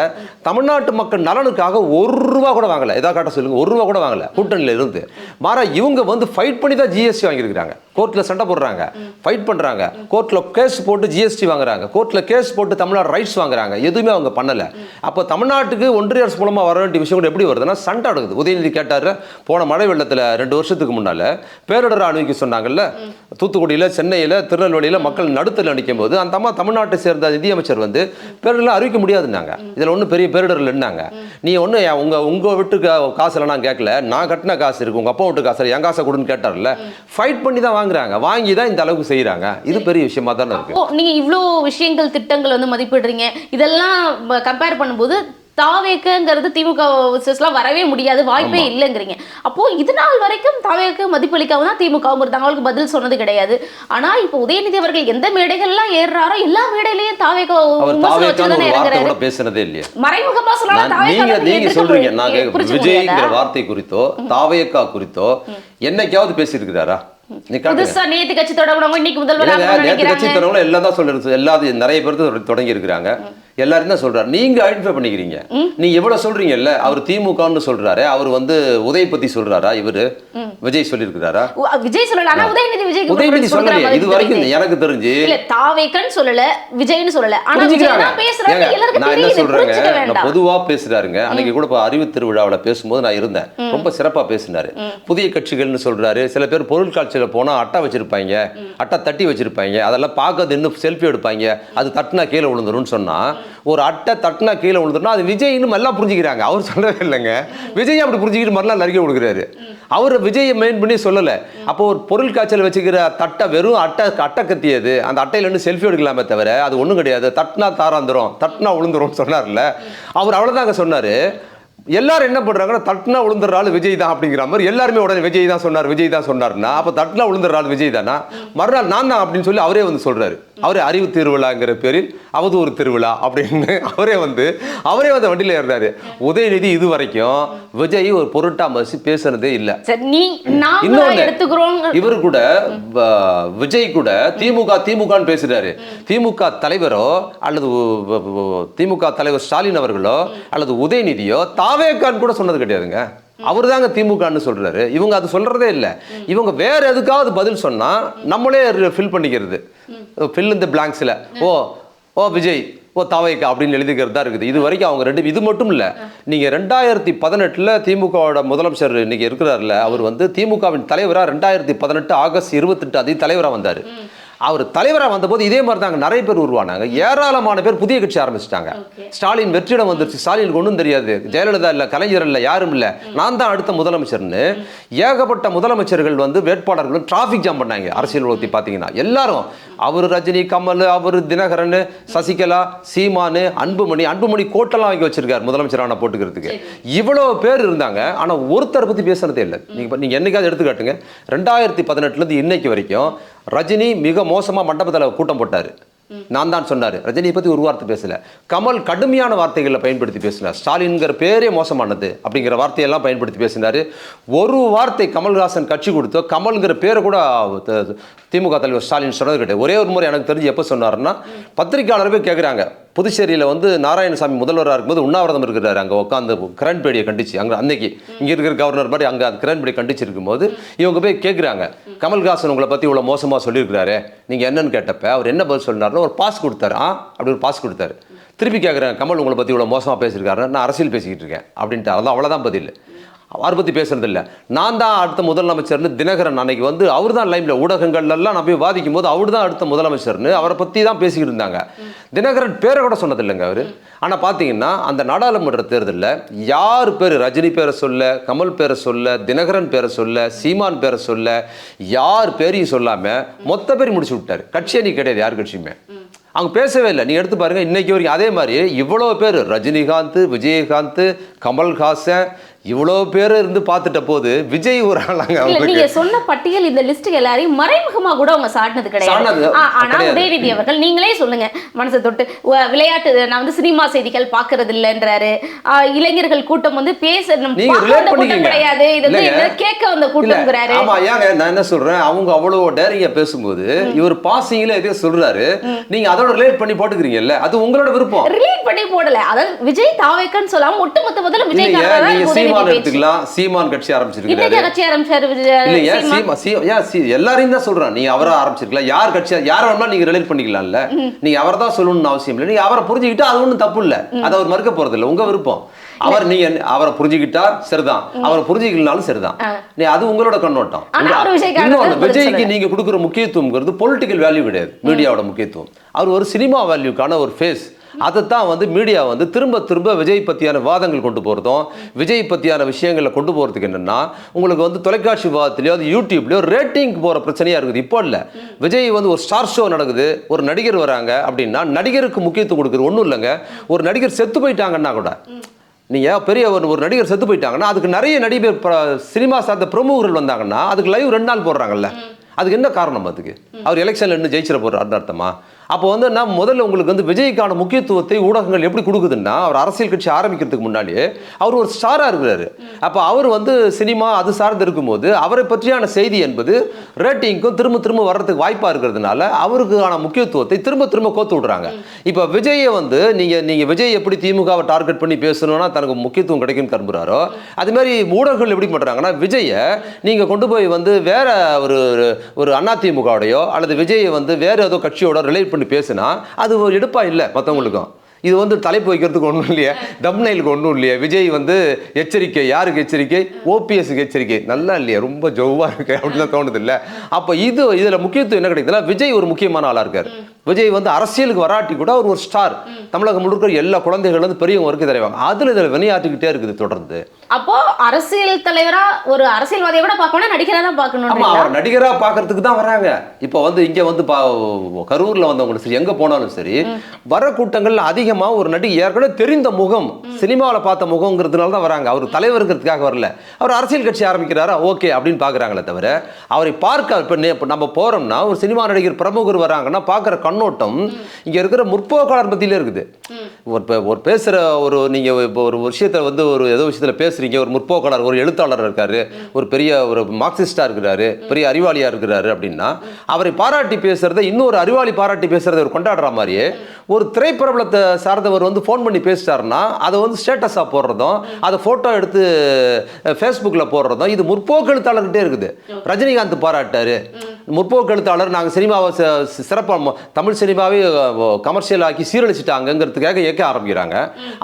தமிழ்நாட்டு மக்கள் நலனுக்காக 1 ரூபா கூட வாங்கல. எதா காட்ட சொல்லுங்க, 1 ரூபா கூட வாங்கல கூட்டணியில இருந்து. மாறா இவங்க வந்து ஃபைட் பண்ணி தான் ஜிஎஸ்டி வாங்கியிருக்காங்க. கோர்ட்ல சண்டை போடுறாங்க, ஃபைட் பண்றாங்க, கோர்ட்ல கேஸ் போட்டு ஜிஎஸ்டி வாங்குறாங்க, கோர்ட்ல கேஸ் போட்டு தமிழ்நாடு ரைட்ஸ் வாங்குறாங்க. எதுவுமே அவங்க பண்ணல. அப்போ தமிழ்நாட்டுக்கு ஒன்றிய அரசு மூலமா வர வேண்டிய விஷயம் கூட எப்படி வருதுன்னா சண்டை நடக்குது. உதயநிதி கேட்டாரு போன மழை வெள்ளத்துல 2 வருஷத்துக்கு முன்னால பேரிடர் அறிவிக்க சொன்னாங்கல்ல, தூத்துக்குடியில, சென்னையில, திருநெல்வேலியில மக்கள் நடுத்தல் நிற்கும் போது அந்த அம்மா தமிழ்நாட்டை சேர்ந்த நிதியமைச்சர் வந்து பேரிடர்லாம் அறிவிக்க முடியாதுன்னாங்க. இதுல ஒன்றும் பெரிய பேரிடர் இல்லைன்னாங்க. நீ ஒன்று உங்க வீட்டுக்கு காசுல நான் கேட்கல, நான் கட்டின காசு இருக்கு, உங்க அப்பா வீட்டு காசு என் காசை கொடுன்னு கேட்டார்ல, ஃபைட் பண்ணி தான் வாங்குறாங்க, வாங்கி தான் இந்த அளவுக்கு செய்யறாங்க. இது பெரிய விஷயமா தானே இருக்கு. நீங்க இவ்வளோ விஷயங்கள் திட்டங்கள் வந்து மதிப்பிடுறீங்க. இதெல்லாம் கம்பேர் பண்ணும்போது தாவேக்கங்கிறது திமுக எல்லாம் வரவே முடியாது, வாய்ப்பே இல்லைங்கிறீங்க. அப்போ இது நாள் வரைக்கும் தாவேக்கு மதிப்பளிக்காம தான் திமுகவும் இருந்தாங்க, அவங்களுக்கு பதில் சொன்னது கிடையாது. ஆனா இப்போ உதயநிதி அவர்கள் எந்த மேடைகள்லாம் ஏறுறாரோ எல்லா மேடையிலயும் தாவேக்க பேசுனதே இல்லையா, மறைமுகமா சொல்லலாம். நீங்க சொல்றீங்க, நாங்க விஜய்ங்கிற வார்த்தை குறித்தோ தாவேக்கா குறித்தோ என்னைக்காவது பேசியிருக்கிறாரா? புதுசா நேத்து கட்சி தொடங்குறவங்க இன்னைக்கு முதல்வர் கட்சி தொடங்கல எல்லாம் தான் சொல்றது, எல்லாரும் நிறைய பேர் தொடங்கி இருக்கிறாங்க, எல்லாரும் தான் சொல்றாரு. நீங்க ஐடென்டிஃபை பண்ணிக்கிறீங்க, நீங்க எவ்வளவு சொல்றீங்கல்ல, அவர் திமுகன்னு சொல்றாரு, அவர் வந்து உதய பத்தி சொல்றாரா, இவரு விஜய் சொல்லியிருக்கிறாரா? விஜய் சொல்லல, ஆனா உதயநிதி சொல்லலையே இது வரைக்கும் எனக்கு தெரிஞ்சு. இல்ல தாவேக்கன்னு சொல்லல, விஜய்னு சொல்லல, ஆனா விஜய் தான் பேசுறாங்க, எல்லாருக்கும் நான் என்ன சொல்றேங்க, தெரியுது. பொதுவா பேசுறாருங்க. அன்னைக்கு கூட அறிவு திருவிழாவில் பேசும்போது நான் இருந்தேன், ரொம்ப சிறப்பா பேசினாரு. புதிய கட்சிகள்னு சொல்றாரு, சில பேர் பொருள் காட்சியில போனா அட்டை வச்சிருப்பாங்க, அட்டை தட்டி வச்சிருப்பாங்க, அதெல்லாம் பார்க்கறது இன்னும் செல்ஃபி எடுப்பாங்க, அது தட்டுனா கீழே விழுந்துரும்னு சொன்னா, ஒரு அட்டை தட்டுனா கீழே விழுந்துருன்னா அது விஜய்னு எல்லாம் புரிஞ்சுக்கிறாங்க. அவர் சொல்லவே இல்லைங்க, விஜய் அப்படி புரிஞ்சுக்கிட்டு மாதிரிலாம் நறுக்கி கொடுக்குறாரு. அவர் விஜயை மெயின் பண்ணி சொல்லலை. அப்போ ஒரு பொருள் காய்ச்சல் வச்சுக்கிற தட்டை வெறும் அட்டை கத்தியது, அந்த அட்டையிலேருந்து செல்ஃபி எடுக்கலாமே தவிர அது ஒன்றும் கிடையாது, தட்டுனா தாராந்துரும் தட்டுனா விழுந்துரும் சொன்னார்ல, அவர் அவ்வளோதாங்க சொன்னார். எல்லாரும் என்ன பண்றாங்கன்னா தட்டுனா விழுந்துறாள் விஜய் தான் அப்படிங்கிற மாதிரி எல்லாருமே உடனே விஜய் தான் சொன்னார்னா அப்போ தட்டுனா விழுந்துறாள் விஜய் தானா, மறுநாள் நான் தான் அப்படின்னு சொல்லி அவரே வந்து சொல்றாரு. அவரே அறிவு திருவிழாங்கிற பேரில் அவதூறு திருவிழா அப்படின்னு அவரே வந்து வண்டியில் ஏறாரு. உதயநிதி இது வரைக்கும் விஜய் ஒரு பொருட்டா மசி பேசுனதே இல்லை. இன்னொன்னு இவரு கூட விஜய் கூட திமுகன்னு பேசுறாரு. திமுக தலைவரோ அல்லது திமுக தலைவர் ஸ்டாலின் அவர்களோ அல்லது உதயநிதியோ தாவேக்கான்னு கூட சொன்னது கிடையாதுங்க. அவர் தாங்க திமுகன்னு சொல்றாரு, இவங்க அது சொல்றதே இல்லை. இவங்க வேற எதுக்காவது பதில் சொன்னா நம்மளே ஃபில் பண்ணிக்கிறது, ஃபில் இந்த பிளாங்க்ஸ்ல ஓ விஜய் ஓ தாவேக்கா அப்படின்னு எழுதிக்கிறது தான் இருக்குது. இது வரைக்கும் அவங்க ரெண்டு, இது மட்டும் இல்லை, நீங்க 2018 திமுகவோட முதலமைச்சர் இன்னைக்கு இருக்கிறார்ல, அவர் வந்து திமுகவின் தலைவராக 2018 ஆகஸ்ட் 28 அது தலைவராக வந்தார். அவர் தலைவராக வந்தபோது இதே மாதிரி தாங்க நிறைய பேர் உருவானாங்க, ஏராளமான பேர் புதிய கட்சி ஆரம்பிச்சிட்டாங்க. ஸ்டாலின் வெற்றிடம் வந்துருச்சு, ஸ்டாலினுக்கு ஒன்றும் தெரியாது, ஜெயலலிதா இல்லை, கலைஞர் இல்லை, யாரும் இல்லை, நான் தான் அடுத்த முதலமைச்சர்னு ஏகப்பட்ட முதலமைச்சர்கள் வந்து வேட்பாளர்களும் டிராஃபிக் ஜாம் பண்ணாங்க. அரசியல் பற்றி பார்த்தீங்கன்னா எல்லாரும், அவர் ரஜினி, கமல், அவர் தினகரன், சசிகலா, சீமானு, அன்புமணி கோட்டெல்லாம் வாங்கி வச்சிருக்காரு முதலமைச்சரான போட்டுக்கிறதுக்கு. இவ்வளோ பேர் இருந்தாங்க, ஆனால் ஒருத்தர் பற்றி பேசுறதே இல்லை. நீங்கள் என்னைக்காவது எடுத்துக்காட்டுங்க, 2018 இன்னைக்கு வரைக்கும் ரஜினி மிக மோசமாக மண்டபத்தில் கூட்டம் போட்டார், நான் தான் சொன்னார். ரஜினியை பற்றி ஒரு வார்த்தை பேசல. கமல் கடுமையான வார்த்தைகளை பயன்படுத்தி பேசினார், ஸ்டாலின்கிற பேரே மோசமானது அப்படிங்கிற வார்த்தையெல்லாம் பயன்படுத்தி பேசினார். ஒரு வார்த்தை கமல்ஹாசன் கட்சி கொடுத்தோ கமல்ங்கிற பேரை கூட திமுக தலைவர் ஸ்டாலின் சொன்னது கிடையாது. ஒரே ஒரு முறை எனக்கு தெரிஞ்சு எப்போ சொன்னார்னா, பத்திரிகையாளர் போய் கேட்குறாங்க, புதுச்சேரியில் வந்து நாராயணசாமி முதல்வராக இருக்கும்போது உண்ணாவிரதம் இருக்கிறாரு, அங்கே உட்காந்து கிரண்பேடியை கண்டிச்சு, அங்கே அன்னைக்கு இங்கே இருக்கிற கவர்னர் மாதிரி அங்கே கிரண்பேடி கண்டிச்சு இருக்கும்போது இவங்க போய் கேட்குறாங்க, கமல்ஹாசன் உங்களை பற்றி இவ்வளோ மோசமாக சொல்லியிருக்கிறாரு, நீங்கள் என்னன்னு கேட்டப்ப அவர் என்ன பதில் சொன்னார்னா ஒரு பாஸ் கொடுத்தாரு. அப்படி ஒரு பாஸ் கொடுத்தாரு. திருப்பி கேட்குறேன், கமல் உங்களை பற்றி இவ்வளோ மோசமாக பேசியிருக்காரு, நான் அரசியல் பேசிக்கிட்டு இருக்கேன் அப்படின்ட்டு. அதான் அவ்வளோதான் பதில், அவரை பற்றி பேசுறது இல்லை. நான் தான் அடுத்த முதலமைச்சர்னு தினகரன் அன்னைக்கு வந்து அவர் தான் லைம்ல ஊடகங்கள்லாம் நான் போய் வாதிக்கும் போது அவர் தான் அடுத்த முதலமைச்சர்னு அவரை பற்றி தான் பேசிக்கிட்டு இருந்தாங்க. தினகரன் பேரை கூட சொன்னது இல்லைங்க அவர். ஆனால் பார்த்தீங்கன்னா அந்த நாடாளுமன்ற தேர்தலில் யார் பேர், ரஜினி பேரை சொல்ல, கமல் பேரை சொல்ல, தினகரன் பேரை சொல்ல, சீமான் பேரை சொல்ல, யார் பேரையும் சொல்லாமல் மொத்த பேர் முடிச்சு விட்டார். கட்சி அணி கிடையாது யார் கட்சியுமே, அவங்க பேசவே இல்லை. நீங்கள் எடுத்து பாருங்கள் இன்னைக்கு வரைக்கும் அதே மாதிரி இவ்வளோ பேர், ரஜினிகாந்த், விஜயகாந்த், கமல்ஹாசன், இவ்வளோ பேர் இருந்து பார்த்துட்ட போது விஜய் ஒரு ஆளாங்க. நீங்க சொன்ன பட்டியல் இந்த லிஸ்ட் எல்லாரையும் மறைமுகமா கூட அவங்க சாட்டினது கிடையாது. ஆனா உதயநிதி அவர்கள் நீங்களே சொல்லுங்க, மனசை தொட்டு விளையாட்டு, நான் வந்து சினிமா செய்திகள் பாக்குறது இல்லைன்றாரு, இளைஞர்கள் கூட்டம் வந்து பேசணும் கிடையாது, இது கேட்க வந்த கூட்டம்ங்கிறாரு. ஆமா ஏங்க நான் என்ன சொல்றேன், அவங்க அவ்வளவு டேரிங்கா பேசும்போது இவர் பாசிங்ல எதோ சொல்றாரு, நீங்க அதோட ரிலேட் பண்ணி போட்டுக்கிறீங்கல்ல, அது உங்களோட விருப்பம். ரிலேட் பண்ணி போடல, அதாவது விஜய் தாவேக்கன்னு சொல்லாம ஒட்டுமொத்த முதல்ல விஜய் சீமான் கட்சி ஆரம்பிச்சிருக்காரு. எல்லாரையும் தான் சொல்றேன், நீங்க அவரை ஆரம்பிச்சிருக்கலாம், யார் கட்சி யார் வேணாலும் நீங்க ரிலேட் பண்ணிக்கலாம்ல, நீங்க அவரை தான் சொல்லணும்னு அவசியம் இல்லை. நீங்க அவரை புரிஞ்சுக்கிட்டா அது ஒன்றும் தப்பு இல்லை, அதை அவர் மறுக்க போறது இல்லை, உங்க விருப்பம். நீங்க அவரை புரிஞ்சுக்கிட்டா சரிதான், அவரை புரிஞ்சுக்கலனாலும் சரிதான், அது உங்களோட கண்ணோட்டம். இன்னொன்று, விஜய்க்கு நீங்க கொடுக்குற முக்கியத்துவம்ங்கிறது பொலிட்டிக்கல் வேல்யூ கிடையாது, மீடியாவோட முக்கியத்துவம். அவர் ஒரு சினிமா வேல்யூக்கான ஒரு ஃபேஸ். அதைத்தான் வந்து மீடியா வந்து திரும்ப விஜய் பற்றியான வாதங்கள் கொண்டு போகிறதும், விஜய் பற்றியான விஷயங்களை கொண்டு போகிறதுக்கு என்னென்னா, உங்களுக்கு வந்து தொலைக்காட்சி விவாதத்துலையோ அது யூடியூப்லையோ ரேட்டிங் போகிற பிரச்சனையாக இருக்குது. இப்போ இல்லை, விஜய் வந்து ஒரு ஸ்டார் ஷோ நடக்குது, ஒரு நடிகர் வராங்க அப்படின்னா நடிகருக்கு முக்கியத்துவம் கொடுக்குறது ஒன்றும் இல்லைங்க. ஒரு நடிகர் செத்து போயிட்டாங்கன்னா கூட நீங்கள் பெரிய ஒரு நடிகர் செத்து போயிட்டாங்கன்னா அதுக்கு நிறைய நடிகர் சினிமா சார்ந்த பிரமுகர்கள் வந்தாங்கன்னா அதுக்கு லைவ் 2 நாள் போடுறாங்கல்ல. அதுக்கு என்ன காரணம்? அதுக்கு அவர் எலெக்ஷனில் இன்னும் ஜெயிச்சிட போகிறாருன்னு அர்த்தமா? அப்போ வந்து நான் முதல்ல உங்களுக்கு வந்து விஜய்க்கான முக்கியத்துவத்தை ஊடகங்கள் எப்படி கொடுக்குதுன்னா, அவர் அரசியல் கட்சி ஆரம்பிக்கிறதுக்கு முன்னாடியே அவர் ஒரு ஸ்டாராக இருக்கிறாரு. அப்போ அவர் வந்து சினிமா அது சார்ந்து இருக்கும்போது அவரை பற்றியான செய்தி என்பது ரேட்டிங்க்கும் திரும்ப வர்றதுக்கு வாய்ப்பாக இருக்கிறதுனால அவருக்கான முக்கியத்துவத்தை திரும்ப கோத்து விடுறாங்க. இப்போ விஜயை வந்து நீங்கள் விஜய் எப்படி திமுகவை டார்கெட் பண்ணி பேசணும்னா தனக்கு முக்கியத்துவம் கிடைக்கும்னு கரும்புறாரோ, அதுமாதிரி ஊடகங்கள் எப்படி பண்ணுறாங்கன்னா விஜயை நீங்கள் கொண்டு போய் வந்து வேற ஒரு அதிமுகவோடையோ அல்லது விஜயை வந்து வேற ஏதோ கட்சியோட ரிலேட் பண்ணி பேசினா அது ஒரு எடுப்பா இல்லை மற்றவங்களுக்கும். இது வந்து தலைப்பு வைக்கிறதுக்கு ஒன்றும் இல்லையே, தம்ப்நெயிலுக்கு ஒன்றும் இல்லையே. விஜய் வந்து எச்சரிக்கை, யாருக்கு எச்சரிக்கை? ஓபிஎஸ்க்கு எச்சரிக்கை. நல்லா இல்லையா, ரொம்ப ஜவ்வாக இருக்கு அப்படின்னு தோணுது இல்லை? அப்போ இதில் முக்கியத்துவம் என்ன கிடைக்குதுன்னா, விஜய் ஒரு முக்கியமான ஆளாக இருக்கார். விஜய் வந்து அரசியலுக்கு வராட்டி கூட அவர் ஒரு ஸ்டார். தமிழகம் முழுக்க எல்லா குழந்தைகள் வந்து பெரியவங்க வரைக்கும் தருவாங்க. இதில் வினையாற்றிக்கிட்டே இருக்குது தொடர்ந்து. அப்போ அரசியல் தலைவரா ஒரு அரசியல்வாதியை விட பார்க்கணும், நடிகராக தான் பார்க்கணும். ஆமாம், அவர் நடிகராக பார்க்கறதுக்கு தான் வராங்க. இப்போ வந்து இங்கே வந்து கரூரில் வந்தவங்களும் சரி, எங்கே போனாலும் சரி, வர கூட்டங்கள் அதிகமாக ஒரு நடிகை ஏற்கனவே தெரிந்த முகம், சினிமாவில் பார்த்த முகங்கிறதுனால தான் வராங்க. அவர் தலைவருங்கிறதுக்காக வரல. அவர் அரசியல் கட்சி ஆரம்பிக்கிறாரா ஓகே அப்படின்னு பார்க்குறாங்களே தவிர அவரை பார்க்க. இப்போ நம்ம போகிறோம்னா ஒரு சினிமா நடிகர் பிரமுகர் வராங்கன்னா பார்க்குற கண்ணோட்டம் இங்கே இருக்கிற முற்போக்காளர் பற்றியிலே இருக்குது. ஒரு பேசுகிற நீங்கள் இப்போ ஒரு விஷயத்தை வந்து ஏதோ விஷயத்தில் பேசுகிறீங்க, ஒரு முற்போக்காளர், ஒரு எழுத்தாளர் இருக்காரு, ஒரு பெரிய ஒரு மார்க்சிஸ்டாக இருக்கிறாரு, பெரிய அறிவாளியாக இருக்கிறாரு அப்படின்னா அவரை பாராட்டி பேசுகிறத இன்னொரு அறிவாளி பாராட்டி பேசுகிறத அவர் கொண்டாடுற மாதிரியே ஒரு திரைப்பிரபலத்தை சார்ந்தவர் வந்து ஃபோன் பண்ணி பேசிட்டாருன்னா அதை வந்து ஸ்டேட்டஸாக போடுறதும் அதை ஃபோட்டோ எடுத்து ஃபேஸ்புக்கில் போடுறதும் இது முற்போக்கு எழுத்தாளர்கிட்டே இருக்குது. ரஜினிகாந்த் பாராட்டாரு, முற்போக்கு எழுத்தாளர், நாங்கள் சினிமாவை சிறப்பாக தமிழ் சினிமாவே கமர்ஷியல் ஆக்கி சீரழிச்சிட்டாங்கிறதுக்காக இயக்க ஆரம்பிக்கிறாங்க.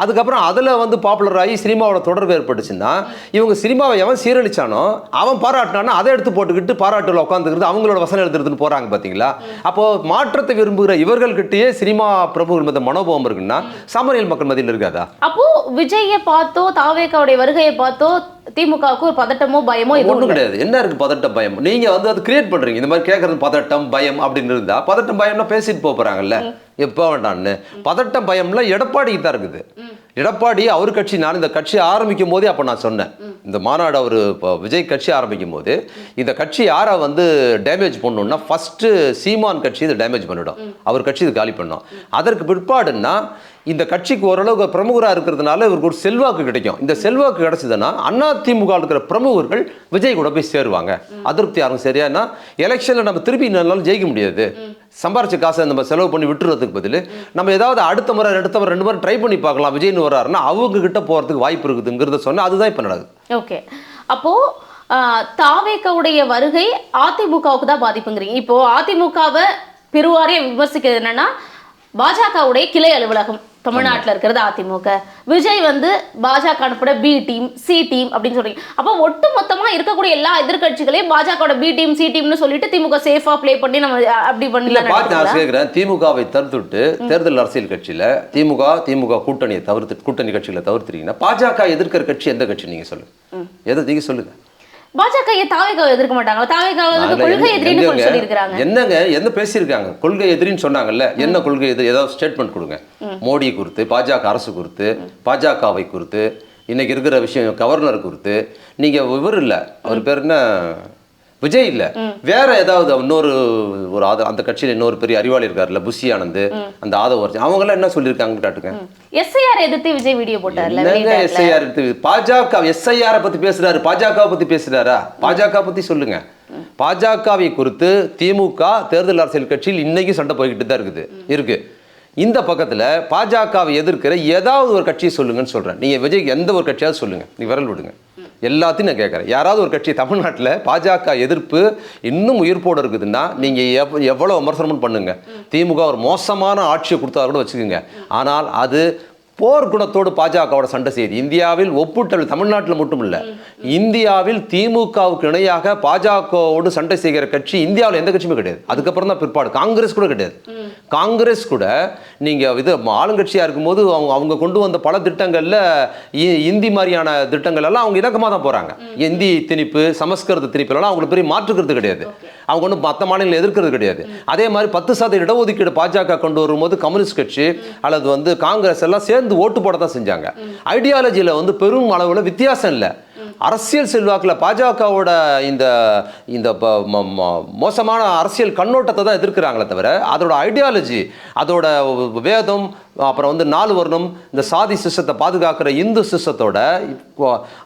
அதுக்கப்புறம் அதில் வந்து பாப்புலர் ஆகி சினிமாவோட தொடர்பு ஏற்பட்டுச்சுன்னா இவங்க சினிமாவை எவன் சீரழிச்சானோ அவன் பாராட்டினானா அதை எடுத்து போட்டுக்கிட்டு பாராட்டில் உட்காந்துக்கிறது, அவங்களோட வசனம் எழுதுறதுன்னு போகிறாங்க பார்த்தீங்களா? அப்போது மாற்றத்தை விரும்புகிற இவர்கள்கிட்டயே சினிமா பிரபுகள் மீது மனோபாவம் இருக்குன்னா சாமானியல் மக்கள் மத்தியில் இருக்காதா? அப்போ விஜயை பார்த்தோ தாவேக்காவுடைய வருகையை பார்த்தோ திமுகவுக்கு ஒரு பதட்டமோ பயமோ ஒன்றும் கிடையாது. என்ன இருக்கு பதட்டம் பயம்? நீங்க வந்து அது கிரியேட் பண்றீங்க. இந்த மாதிரி கேட்கறது பதட்டம் பயம் அப்படின்னு இருந்தா பதட்டம் பயம்னா பேசிட்டு போறாங்கல்ல எப்போ வேண்டான்னு. பதட்டம் பயம்ல எடப்பாடிக்கு தான் இருக்குது. எடப்பாடி அவர் கட்சி, நான் இந்த கட்சி ஆரம்பிக்கும் போதே அப்போ நான் சொன்னேன், இந்த மாநாடு அவர் இப்போ விஜய் கட்சி ஆரம்பிக்கும் போது இந்த கட்சி யாரை வந்து டேமேஜ் பண்ணணும்னா ஃபர்ஸ்ட் சீமான் கட்சி இதை டேமேஜ் பண்ணிடும், அவர் கட்சி இது காலி பண்ணோம். அதற்கு பிற்பாடுன்னா இந்த கட்சிக்கு ஓரளவுக்கு பிரமுகராக இருக்கிறதுனால இவருக்கு ஒரு செல்வாக்கு கிடைக்கும். இந்த செல்வாக்கு கிடைச்சதுன்னா அதிமுக இருக்கிற பிரமுகர்கள் விஜய் கூட போய் சேருவாங்க. அதிருப்தி யாரும் சரியானா எலெக்ஷனில் நம்ம திருப்பி என்னாலும் ஜெயிக்க முடியாது. சம்பாரிச்ச காசை நம்ம செலவு பண்ணி விட்டுறதுக்கு பதில் நம்ம ஏதாவது அடுத்த முறை 2 முறை ட்ரை பண்ணி பார்க்கலாம் விஜய்னு வர்றாருன்னா அவங்க கிட்ட போகிறதுக்கு வாய்ப்பு இருக்குதுங்கிறத சொன்னால் அதுதான் இப்போ நடக்குது. ஓகே, அப்போ தாவேக்காவுடைய வருகை அதிமுகவுக்கு தான் பாதிப்புங்கிறீங்க. இப்போ அதிமுகவை பெருவாரியா விமர்சிக்கிறது என்னன்னா பாஜகவுடைய கிளை அலுவலகம் தமிழ்நாட்டில் இருக்கிறது அதிமுக, விஜய் வந்து பாஜக அனுப்பிட பி டீம் சி டீம் அப்படின்னு சொல்றீங்க. அப்போ ஒட்டு மொத்தமா இருக்கக்கூடிய எல்லா எதிர்கட்சிகளையும் பாஜகவோட பி டீம் சி டீம்னு சொல்லிட்டு திமுக சேஃபா ப்ளே பண்ணி நம்ம அப்படி பண்ணல. நான் கேட்கிறேன், திமுகவை தவிர்த்துட்டு தேர்தல் அரசியல் கட்சியில திமுக கூட்டணியை கூட்டணி கட்சிகளை தவிர்த்துறீங்கன்னா பாஜக எதிர்க்கிற கட்சி எந்த கட்சி நீங்க சொல்லுங்க, எதை நீங்க சொல்லுங்க. பாஜக தாவேக்காவை எதிர்க்க மாட்டாங்களா? தாவேக்காவை கொள்கை எதிரின்னு சொல்லியிருக்காங்க. என்னங்க என்ன பேசியிருக்காங்க? கொள்கை எதிரின்னு சொன்னாங்கல்ல, என்ன கொள்கை எதிரி? ஏதாவது ஸ்டேட்மெண்ட் கொடுங்க. மோடி குறித்து, பாஜக அரசு குறித்து, பாஜகவை குறித்து, இன்னைக்கு இருக்கிற விஷயம் கவர்னர் குறித்து. நீங்க இவர் இல்லை, அவர் பேர் என்ன, விஜய் இல்லை, வேற ஏதாவது இன்னொரு அந்த கட்சியில் இன்னொரு பெரிய அறிவாளி இருக்காருல்ல புஷி ஆனந்த், அந்த ஆதவ அவங்களாம் என்ன சொல்லியிருக்காங்கன்னு காட்டுங்க. எஸ்ஐஆர் எதிர்த்து விஜய் வீடியோ போட்டார்ல. எஸ்ஐஆர் எடுத்து பாஜக எஸ்ஐஆர் பத்தி பேசுறாரு, பாஜக பத்தி பேசுறாரா? பாஜக பத்தி சொல்லுங்க. பாஜகவை குறித்து திமுக தேர்தல் அரசியல் கட்சியில் இன்னைக்கு சண்டை போய்கிட்டு தான் இருக்கு. இந்த பக்கத்துல பாஜகவை எதிர்க்கிற ஏதாவது ஒரு கட்சியை சொல்லுங்கன்னு சொல்றேன். நீங்க விஜய் எந்த ஒரு கட்சியாவது சொல்லுங்க, நீ விரல் விடுங்க. எல்லாத்தையும் நான் கேட்குறேன், யாராவது ஒரு கட்சி தமிழ்நாட்டில் பாஜக எதிர்ப்பு இன்னும் உயிர்ப்போடு இருக்குதுன்னா நீங்கள் எவ்வளோ விமர்சனமும் பண்ணுங்க. திமுக ஒரு மோசமான ஆட்சியை கொடுத்தா கூட வச்சுக்கோங்க, ஆனால் அது போர் குணத்தோடு பாஜகவோட சண்டை செய்யுது. இந்தியாவில் ஒப்புட்டல் தமிழ்நாட்டில் மட்டும் இல்லை, இந்தியாவில் திமுகவுக்கு இணையாக பாஜகவோடு சண்டை செய்கிற கட்சி இந்தியாவில் எந்த கட்சியுமே கிடையாது. அதுக்கப்புறம் தான் பிற்பாடு காங்கிரஸ் கூட கிடையாது. காங்கிரஸ் கூட நீங்கள் இது ஆளுங்கட்சியாக இருக்கும்போது அவங்க கொண்டு வந்த பல திட்டங்களில் இந்தி மாதிரியான திட்டங்கள் எல்லாம் அவங்க இலக்கமாக தான் போகிறாங்க. இந்தி திணிப்பு, சமஸ்கிருத திணிப்புலாம் அவங்களுக்கு பெரிய மாற்றுக்கிறது கிடையாது. அவங்க ஒன்றும் மற்ற மாநிலங்கள் எதிர்க்கிறது கிடையாது. அதே மாதிரி 10% இடஒதுக்கீடு பாஜக கொண்டு வரும்போது கம்யூனிஸ்ட் கட்சி அல்லது வந்து காங்கிரஸ் எல்லாம் சேர்ந்து சேர்ந்து ஓட்டு போட தான் செஞ்சாங்க. ஐடியாலஜியில் வந்து பெரும் அளவில் வித்தியாசம் இல்லை. அரசியல் செல்வாக்கில் பாஜகவோட இந்த இந்த மோசமான அரசியல் கண்ணோட்டத்தை தான் எதிர்க்கிறாங்களே தவிர அதோட ஐடியாலஜி, அதோட வேதம், அப்புறம் வந்து 4 வருணம், இந்த சாதி சிஸ்டத்தை பாதுகாக்கிற இந்து சிஸ்டத்தோட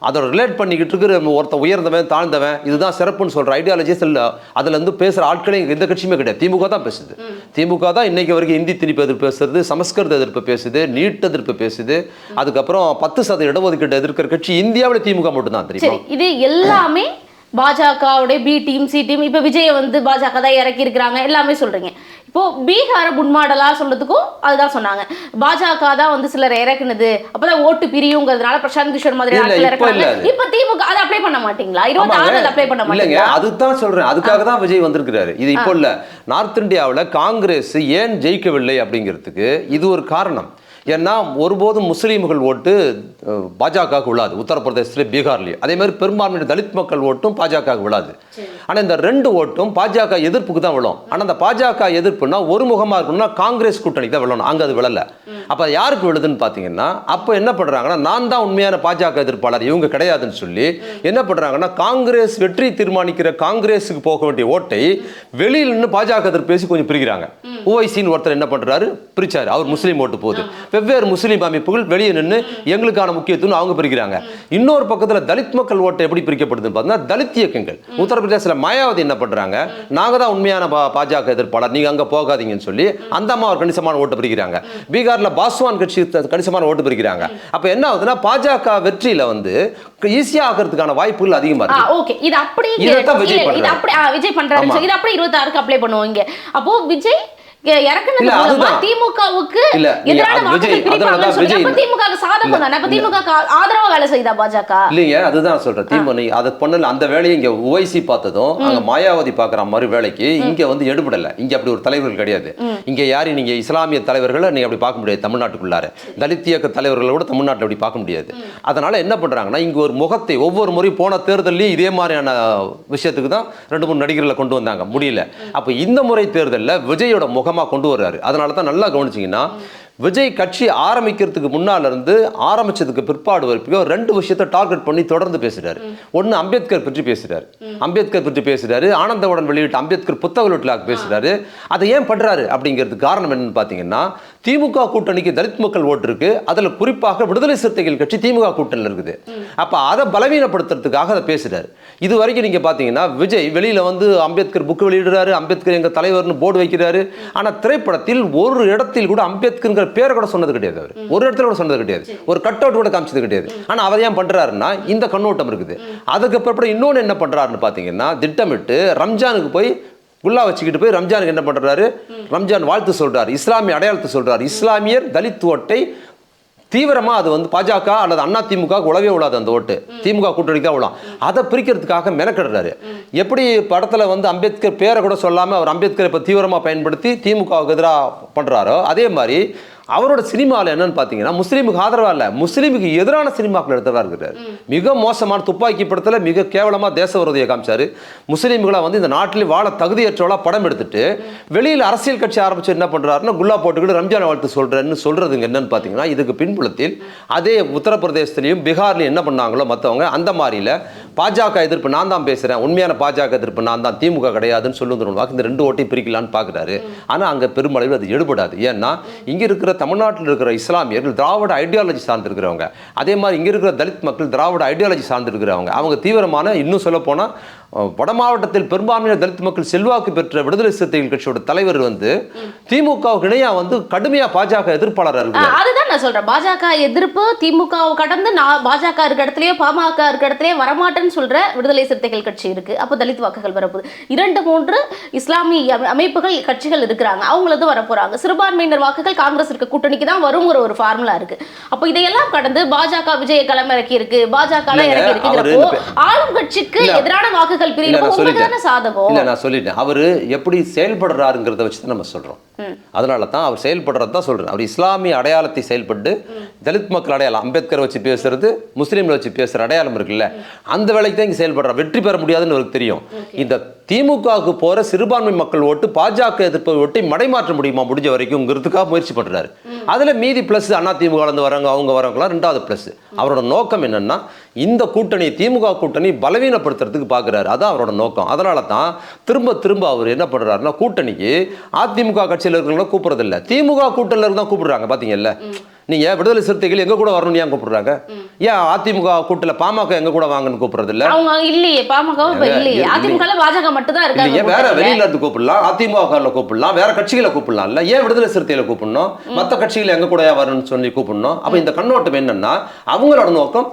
அதோட ரிலேட் பண்ணிக்கிட்டு இருக்கிற ஒருத்த உயர்ந்தவன் தாழ்ந்தவன் இதுதான் சிறப்புன்னு சொல்கிற ஐடியாலஜிஸ் இல்லை. அதில் இருந்து பேசுகிற ஆட்களே எந்த கட்சியுமே கிடையாது. திமுக தான் பேசுது. திமுக தான் இன்னைக்கு வரைக்கும் இந்தி திணிப்பு எதிர்ப்பு பேசுறது, சமஸ்கிருத எதிர்ப்பு பேசுது, நீட் எதிர்ப்பு பேசுது. அதுக்கப்புறம் 10% இடஒதுக்கீடு எதிர்க்கிற கட்சி இந்தியாவில் திமுக மட்டும் தான் தெரியும். இது எல்லாமே பாஜகவுடைய பி டீம் சி டீம். இப்போ விஜயை வந்து பாஜக தான் இறக்கி இருக்கிறாங்க எல்லாமே சொல்றீங்க. இப்போ பீகார முன்மாடலா சொல்றதுக்கும் அதுதான் சொன்னாங்க. பாஜக தான் வந்து சிலர் இறக்குனது, அப்பதான் ஓட்டு பிரியுங்கிறதுனால பிரசாந்த் கிஷோர் மாதிரி ஆட்கள் இறக்குறாங்க. இப்ப திமுக அதை அப்ளை பண்ண மாட்டீங்களா? 26 அப்ளை பண்ண மாட்டீங்களா? அதுதான் சொல்றேன். அதுக்காக தான் விஜய் வந்திருக்கிறாரு. இது இப்போ இல்ல, நார்த் இந்தியாவில் காங்கிரஸ் ஏன் ஜெயிக்கவில்லை அப்படிங்கிறதுக்கு இது ஒரு காரணம். ஏன்னா ஒருபோதும் முஸ்லீம்கள் ஓட்டு பாஜக விழாது உத்தரப்பிரதேசத்தில், பீகார்லேயும். அதே மாதிரி பெரும்பான்மையான தலித் மக்கள் ஓட்டும் பாஜக விழாது. ஆனால் இந்த 2 ஓட்டும் பாஜக எதிர்ப்புக்கு தான் விழும். ஆனால் அந்த பாஜக எதிர்ப்புனா ஒரு முகமாக இருக்கணும்னா காங்கிரஸ் கூட்டணி தான் விழணும். அங்கே அது விழலை. அப்போ யாருக்கு விழுதுன்னு பார்த்தீங்கன்னா, அப்போ என்ன பண்ணுறாங்கன்னா, நான் தான் உண்மையான பாஜக எதிர்ப்பாளர், இவங்க கிடையாதுன்னு சொல்லி என்ன பண்ணுறாங்கன்னா, காங்கிரஸ் வெற்றி தீர்மானிக்கிற காங்கிரஸுக்கு போக வேண்டிய ஓட்டை வெளியில் நின்று பாஜக எதிர்ப்பு பேசி கொஞ்சம் பிரிக்கிறாங்க. ஓவைசின்னு ஒருத்தர் என்ன பண்ணுறாரு, பிரிச்சாரு. அவர் முஸ்லீம் ஓட்டு போகுது. வெவ்வேறு முஸ்லீம் அமைப்புகள் வெளியே நின்று எங்களுக்கான முக்கியத்துவம் அவங்க பிரிக்கிறாங்க. இன்னொரு பக்கத்தில் தலித் மக்கள் ஓட்டு எப்படி பிரிக்கப்படுதுன்னு பார்த்தீங்கன்னா, தலித் இயக்கங்கள் உத்தரப்பிரதேசத்தில் மாயாவதி என்ன பண்றாங்க, நாங்க தான் உண்மையான பாஜக எதிர்ப்பாளர், நீங்க அங்க போகாதீங்கன்னு சொல்லி அந்த அம்மா ஒரு கணிசமான ஓட்டு பிரிக்கிறாங்க. பீகார்ல பாஸ்வான் கட்சி கணிசமான ஓட்டு பிரிக்கிறாங்க. அப்ப என்ன ஆகுதுன்னா, பாஜக வெற்றியில வந்து ஈஸியா ஆகிறதுக்கான வாய்ப்புகள் அதிகமா இருக்கு. ஓகே, இது அப்படி விஜய் பண்றாரு. இது அப்படி 26க்கு அப்ளை பண்ணுவாங்க. அப்போ விஜய் திமுகவுக்கு ஆதரவா வேலை செய்தா பாஜக இல்லைங்க. அதுதான் சொல்றேன். திமுக அதை பண்ணல. அந்த வேலையை இங்க ஓவைசி பார்த்ததும் அங்க மாயாவதி பாக்குற மாதிரி வேலைக்கு இங்க வந்து எடுபடல. இங்க அப்படி ஒரு தலைவர்கள் கிடையாது. இங்க யாரையும் நீங்க இஸ்லாமிய தலைவர்களை நீங்க அப்படி பார்க்க முடியாது. தமிழ்நாட்டுக்குள்ளார தலித் இயக்க தலைவர்களை கூட தமிழ்நாட்டில் அப்படி பார்க்க முடியாது. அதனால என்ன பண்றாங்கன்னா, இங்க ஒரு முகத்தை ஒவ்வொரு முறையும் போன தேர்தலையும் இதே மாதிரியான விஷயத்துக்கு தான் 2-3 நடிகர்களை கொண்டு வந்தாங்க, முடியல. அப்ப இந்த முறை தேர்தலில் விஜயோட முகமா கொண்டு வர்றாரு. அதனால தான் நல்லா கவனிச்சீங்கன்னா, விஜய் கட்சி ஆரம்பிக்கிறதுக்கு முன்னால இருந்து ஆரம்பிச்சதுக்கு பிற்பாடு வரைக்கும் 2 விஷயத்தை டார்கெட் பண்ணி தொடர்ந்து பேசுறாரு. ஒன்னு அம்பேத்கர் பற்றி பேசுறாரு, ஆனந்தவுடன் வெளியிட்ட அம்பேத்கர் புத்தக வெளியீட்டுல பேசுறாரு. அதை ஏன் பண்றாரு அப்படிங்கிறதுக்கு காரணம் என்னன்னு பாத்தீங்கன்னா, திமுக கூட்டணிக்கு தலித் மக்கள் ஓட்டு இருக்கு. அதுல குறிப்பாக விடுதலை சிறுத்தைகள் கட்சி திமுக கூட்டணியில் இருக்குது. அப்ப அதை பலவீனப்படுத்துறதுக்காக அதை பேசுறாரு. இது வரைக்கும் நீங்க பாத்தீங்கன்னா, விஜய் வெளியில வந்து அம்பேத்கர் புக் வெளியிடுறாரு, அம்பேத்கர் எங்க தலைவர்னு போர்டு வைக்கிறாரு. ஆனா திரைப்படத்தில் ஒரு இடத்தில் கூட அம்பேத்கர் பேரை கூட சொன்னது கிடையாது. அவர் ஒரு இடத்துல கூட சொன்னது கிடையாது. ஒரு கட் அவுட் கூட காமிச்சது கிடையாது. ஆனா அவர் ஏன் பண்றாருன்னா, இந்த கண்ணோட்டம் இருக்குது. அதுக்கப்புறம் இன்னொன்னு என்ன பண்றாருன்னு பாத்தீங்கன்னா, திட்டமிட்டு ரம்ஜானுக்கு போய் குல்லா வச்சுக்கிட்டு போய் ரம்ஜானுக்கு என்ன பண்றாரு, ரம்ஜான் வாழ்த்து சொல்றாரு, இஸ்லாமிய அடையாளத்தை சொல்றாரு. இஸ்லாமியர் தலித் ஓட்டை தீவிரமா அது வந்து பாஜக அல்லது அண்ணா திமுக உழவே விடாது. அந்த ஓட்டு திமுக கூட்டணி தான் விழாம். அதை பிரிக்கிறதுக்காக மெனக்கிடுறாரு. எப்படி படத்துல வந்து அம்பேத்கர் பேரை கூட சொல்லாம அவர் அம்பேத்கரை இப்ப தீவிரமா பயன்படுத்தி திமுகவுக்கு எதிராக பண்றாரோ, அதே மாதிரி அவரோட சினிமாவில் என்னன்னு பார்த்தீங்கன்னா, முஸ்லீமுக்கு ஆதரவா இல்லை, முஸ்லீமுக்கு எதிரான சினிமாக்கள் எடுத்தவா இருக்கிறார். மிக மோசமான துப்பாக்கி படத்தில் மிக கேவலமாக தேச விரோதியை காமிச்சாரு. முஸ்லீம்களை வந்து இந்த நாட்டில் வாழ தகுதியற்றவளா படம் எடுத்துட்டு வெளியில் அரசியல் கட்சி ஆரம்பிச்சு என்ன பண்றாருன்னா, குல்லா போட்டுக்கிட்டு ரம்ஜான் வாழ்த்து சொல்றதுங்க என்னன்னு பார்த்தீங்கன்னா, இதுக்கு பின்புலத்தில் அதே உத்தரப்பிரதேசத்திலையும் பீகார்லையும் என்ன பண்ணாங்களோ மற்றவங்க அந்த மாதிரில பாஜக எதிர்ப்பு நான் தான் பேசுறேன், உண்மையான பாஜக எதிர்ப்பு நான் தான், திமுக கிடையாதுன்னு சொல்லுவாங்க. இந்த 2 ஓட்டையும் பிரிக்கலான்னு பார்க்குறாரு. ஆனால் அங்கே பெருமளவில் அது எடுபடாது. ஏன்னா இங்கே இருக்கிற தமிழ்நாட்டில் இருக்கிற இஸ்லாமியர்கள் திராவிட ஐடியாலஜி சார்ந்திருக்கிறவங்க, அதே மாதிரி இங்கே இருக்கிற தலித் மக்கள் திராவிட ஐடியாலஜி சார்ந்திருக்கிறவங்க. அவங்க தீவிரமான, இன்னும் சொல்ல போனால் வட மாவட்டத்தில் பெரும்பான்மையான தலித் மக்கள் செல்வாக்கு பெற்ற விடுதலை சிறுத்தைகள் கட்சியோட தலைவர் வந்து திமுகவுக்கு இணையா வந்து கடுமையா பாஜக எதிர்ப்பாளராக இருக்கு. அதுதான் நான் சொல்றேன். பாஜக எதிர்ப்பு திமுகவை கடந்து பாஜக இருக்க இடத்துலயே பாமக இருக்க இடத்துலயே வரமாட்டேன்னு சொல்ற விடுதலை சிறுத்தைகள் கட்சி இருக்கு. அப்போ தலித் வாக்குகள் வரப்போகுது. 2-3 இஸ்லாமிய அமைப்புகள் கட்சிகள் இருக்கிறாங்க, அவங்களது வரப்போறாங்க. சிறுபான்மையினர் வாக்குகள் காங்கிரஸ் இருக்க கூட்டணிக்கு தான் வருங்கிற ஒரு ஃபார்முலா இருக்கு. அப்போ இதையெல்லாம் கடந்து பாஜக விஜய களம் இறக்கி இருக்கு, பாஜக இறக்கி இருக்கு. ஆளும் கட்சிக்கு எதிரான வாக்கு வாக்குகள் பிரியும் உங்களுக்கு சாதகம். இல்லை நான் சொல்லிட்டேன், அவர் எப்படி செயல்படுறாருங்கிறத வச்சு தான் நம்ம சொல்கிறோம். அதனால தான் அவர் செயல்படுறது தான் சொல்கிறேன். அவர் இஸ்லாமிய அடையாளத்தை செயல்பட்டு தலித் மக்கள் அடையாளம், அம்பேத்கரை வச்சு பேசுறது, முஸ்லீம்களை வச்சு பேசுகிற அடையாளம் இருக்குல்ல, அந்த வேலைக்கு தான் இங்கே செயல்படுறார். வெற்றி பெற முடியாதுன்னு அவருக்கு தெரியும். இந்த திமுகவுக்கு போகிற சிறுபான்மை மக்கள் ஓட்டு பாஜக எதிர்ப்பை ஓட்டி மடைமாற்ற முடியுமா முடிஞ்ச வரைக்கும்ங்கிறதுக்காக முயற்சி பண்ணுறாரு. அதில் மீதி ப்ளஸ் அதிமுக வரவங்க அவங்க வரவங்களாம் 2வது ப்ளஸ். அவரோட நோக்கம் என்னன்னா இந்த கூட்டணி திமுக கூட்டணி பலவீனப்படுத்துறதுக்கு பார்க்குறாரு. அதான் அவரோட நோக்கம். அதனால தான் திரும்ப திரும்ப அவர் என்ன பண்ணுறாருன்னா கூட்டணிக்கு அதிமுக கட்சியில் இருக்கிறவங்கள கூப்பிட்றதில்ல, திமுக கூட்டணியில் தான் கூப்பிடுறாங்க. பார்த்தீங்கல்ல, நீங்கள் விடுதலை சிறுத்தைகள் எங்க கூட வரணும்னு ஏன் கூப்பிடுறாங்க? ஏன் அதிமுக கூட்டல பாமக எங்க கூட வாங்கன்னு கூப்பிடுறது இல்ல? அவங்க இல்லையே, பாமக இல்லையே, அதிமுக பாஜக மட்டும் தான் இருக்காங்க. வேற வெளியில இருந்து கூப்பிடலாம், அதிமுக கூப்பிடலாம், வேற கட்சிகளை கூப்பிடலாம். இல்ல ஏன் விடுதலை சிறுத்தைகளை கூப்பிடணும், மற்ற கட்சிகளை எங்க கூட வரணும்னு சொல்லி கூப்பிடணும்? அப்ப இந்த கண்ணோட்டம் என்னன்னா அவங்களோட நோக்கம்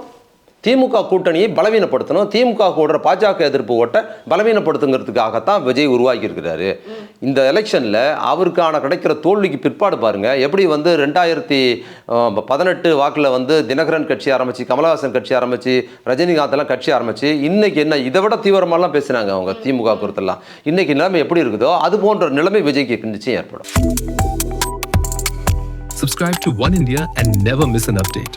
திமுக கூட்டணியை பலவீனப்படுத்தணும், திமுக கூட பாஜக எதிர்ப்பு ஓட்ட பலவீனப்படுத்துங்கிறதுக்காகத்தான் விஜய் உருவாக்கி இருக்கிறாரு. இந்த எலெக்ஷன்ல அவருக்கான கிடைக்கிற தோல்விக்கு பிற்பாடு பாருங்க எப்படி 2018 வாக்குல தினகரன் கட்சி ஆரம்பிச்சு, கமலஹாசன் கட்சி ஆரம்பிச்சு, ரஜினிகாந்த் எல்லாம் கட்சி ஆரம்பிச்சு, இன்னைக்கு என்ன இதை விட தீவிரமாலாம் பேசினாங்க அவங்க திமுக குறித்தெல்லாம். இன்னைக்கு நிலைமை எப்படி இருக்குதோ அது போன்ற நிலைமை விஜய்க்கு நிச்சயம் ஏற்படும். Subscribe to One India and never miss an update.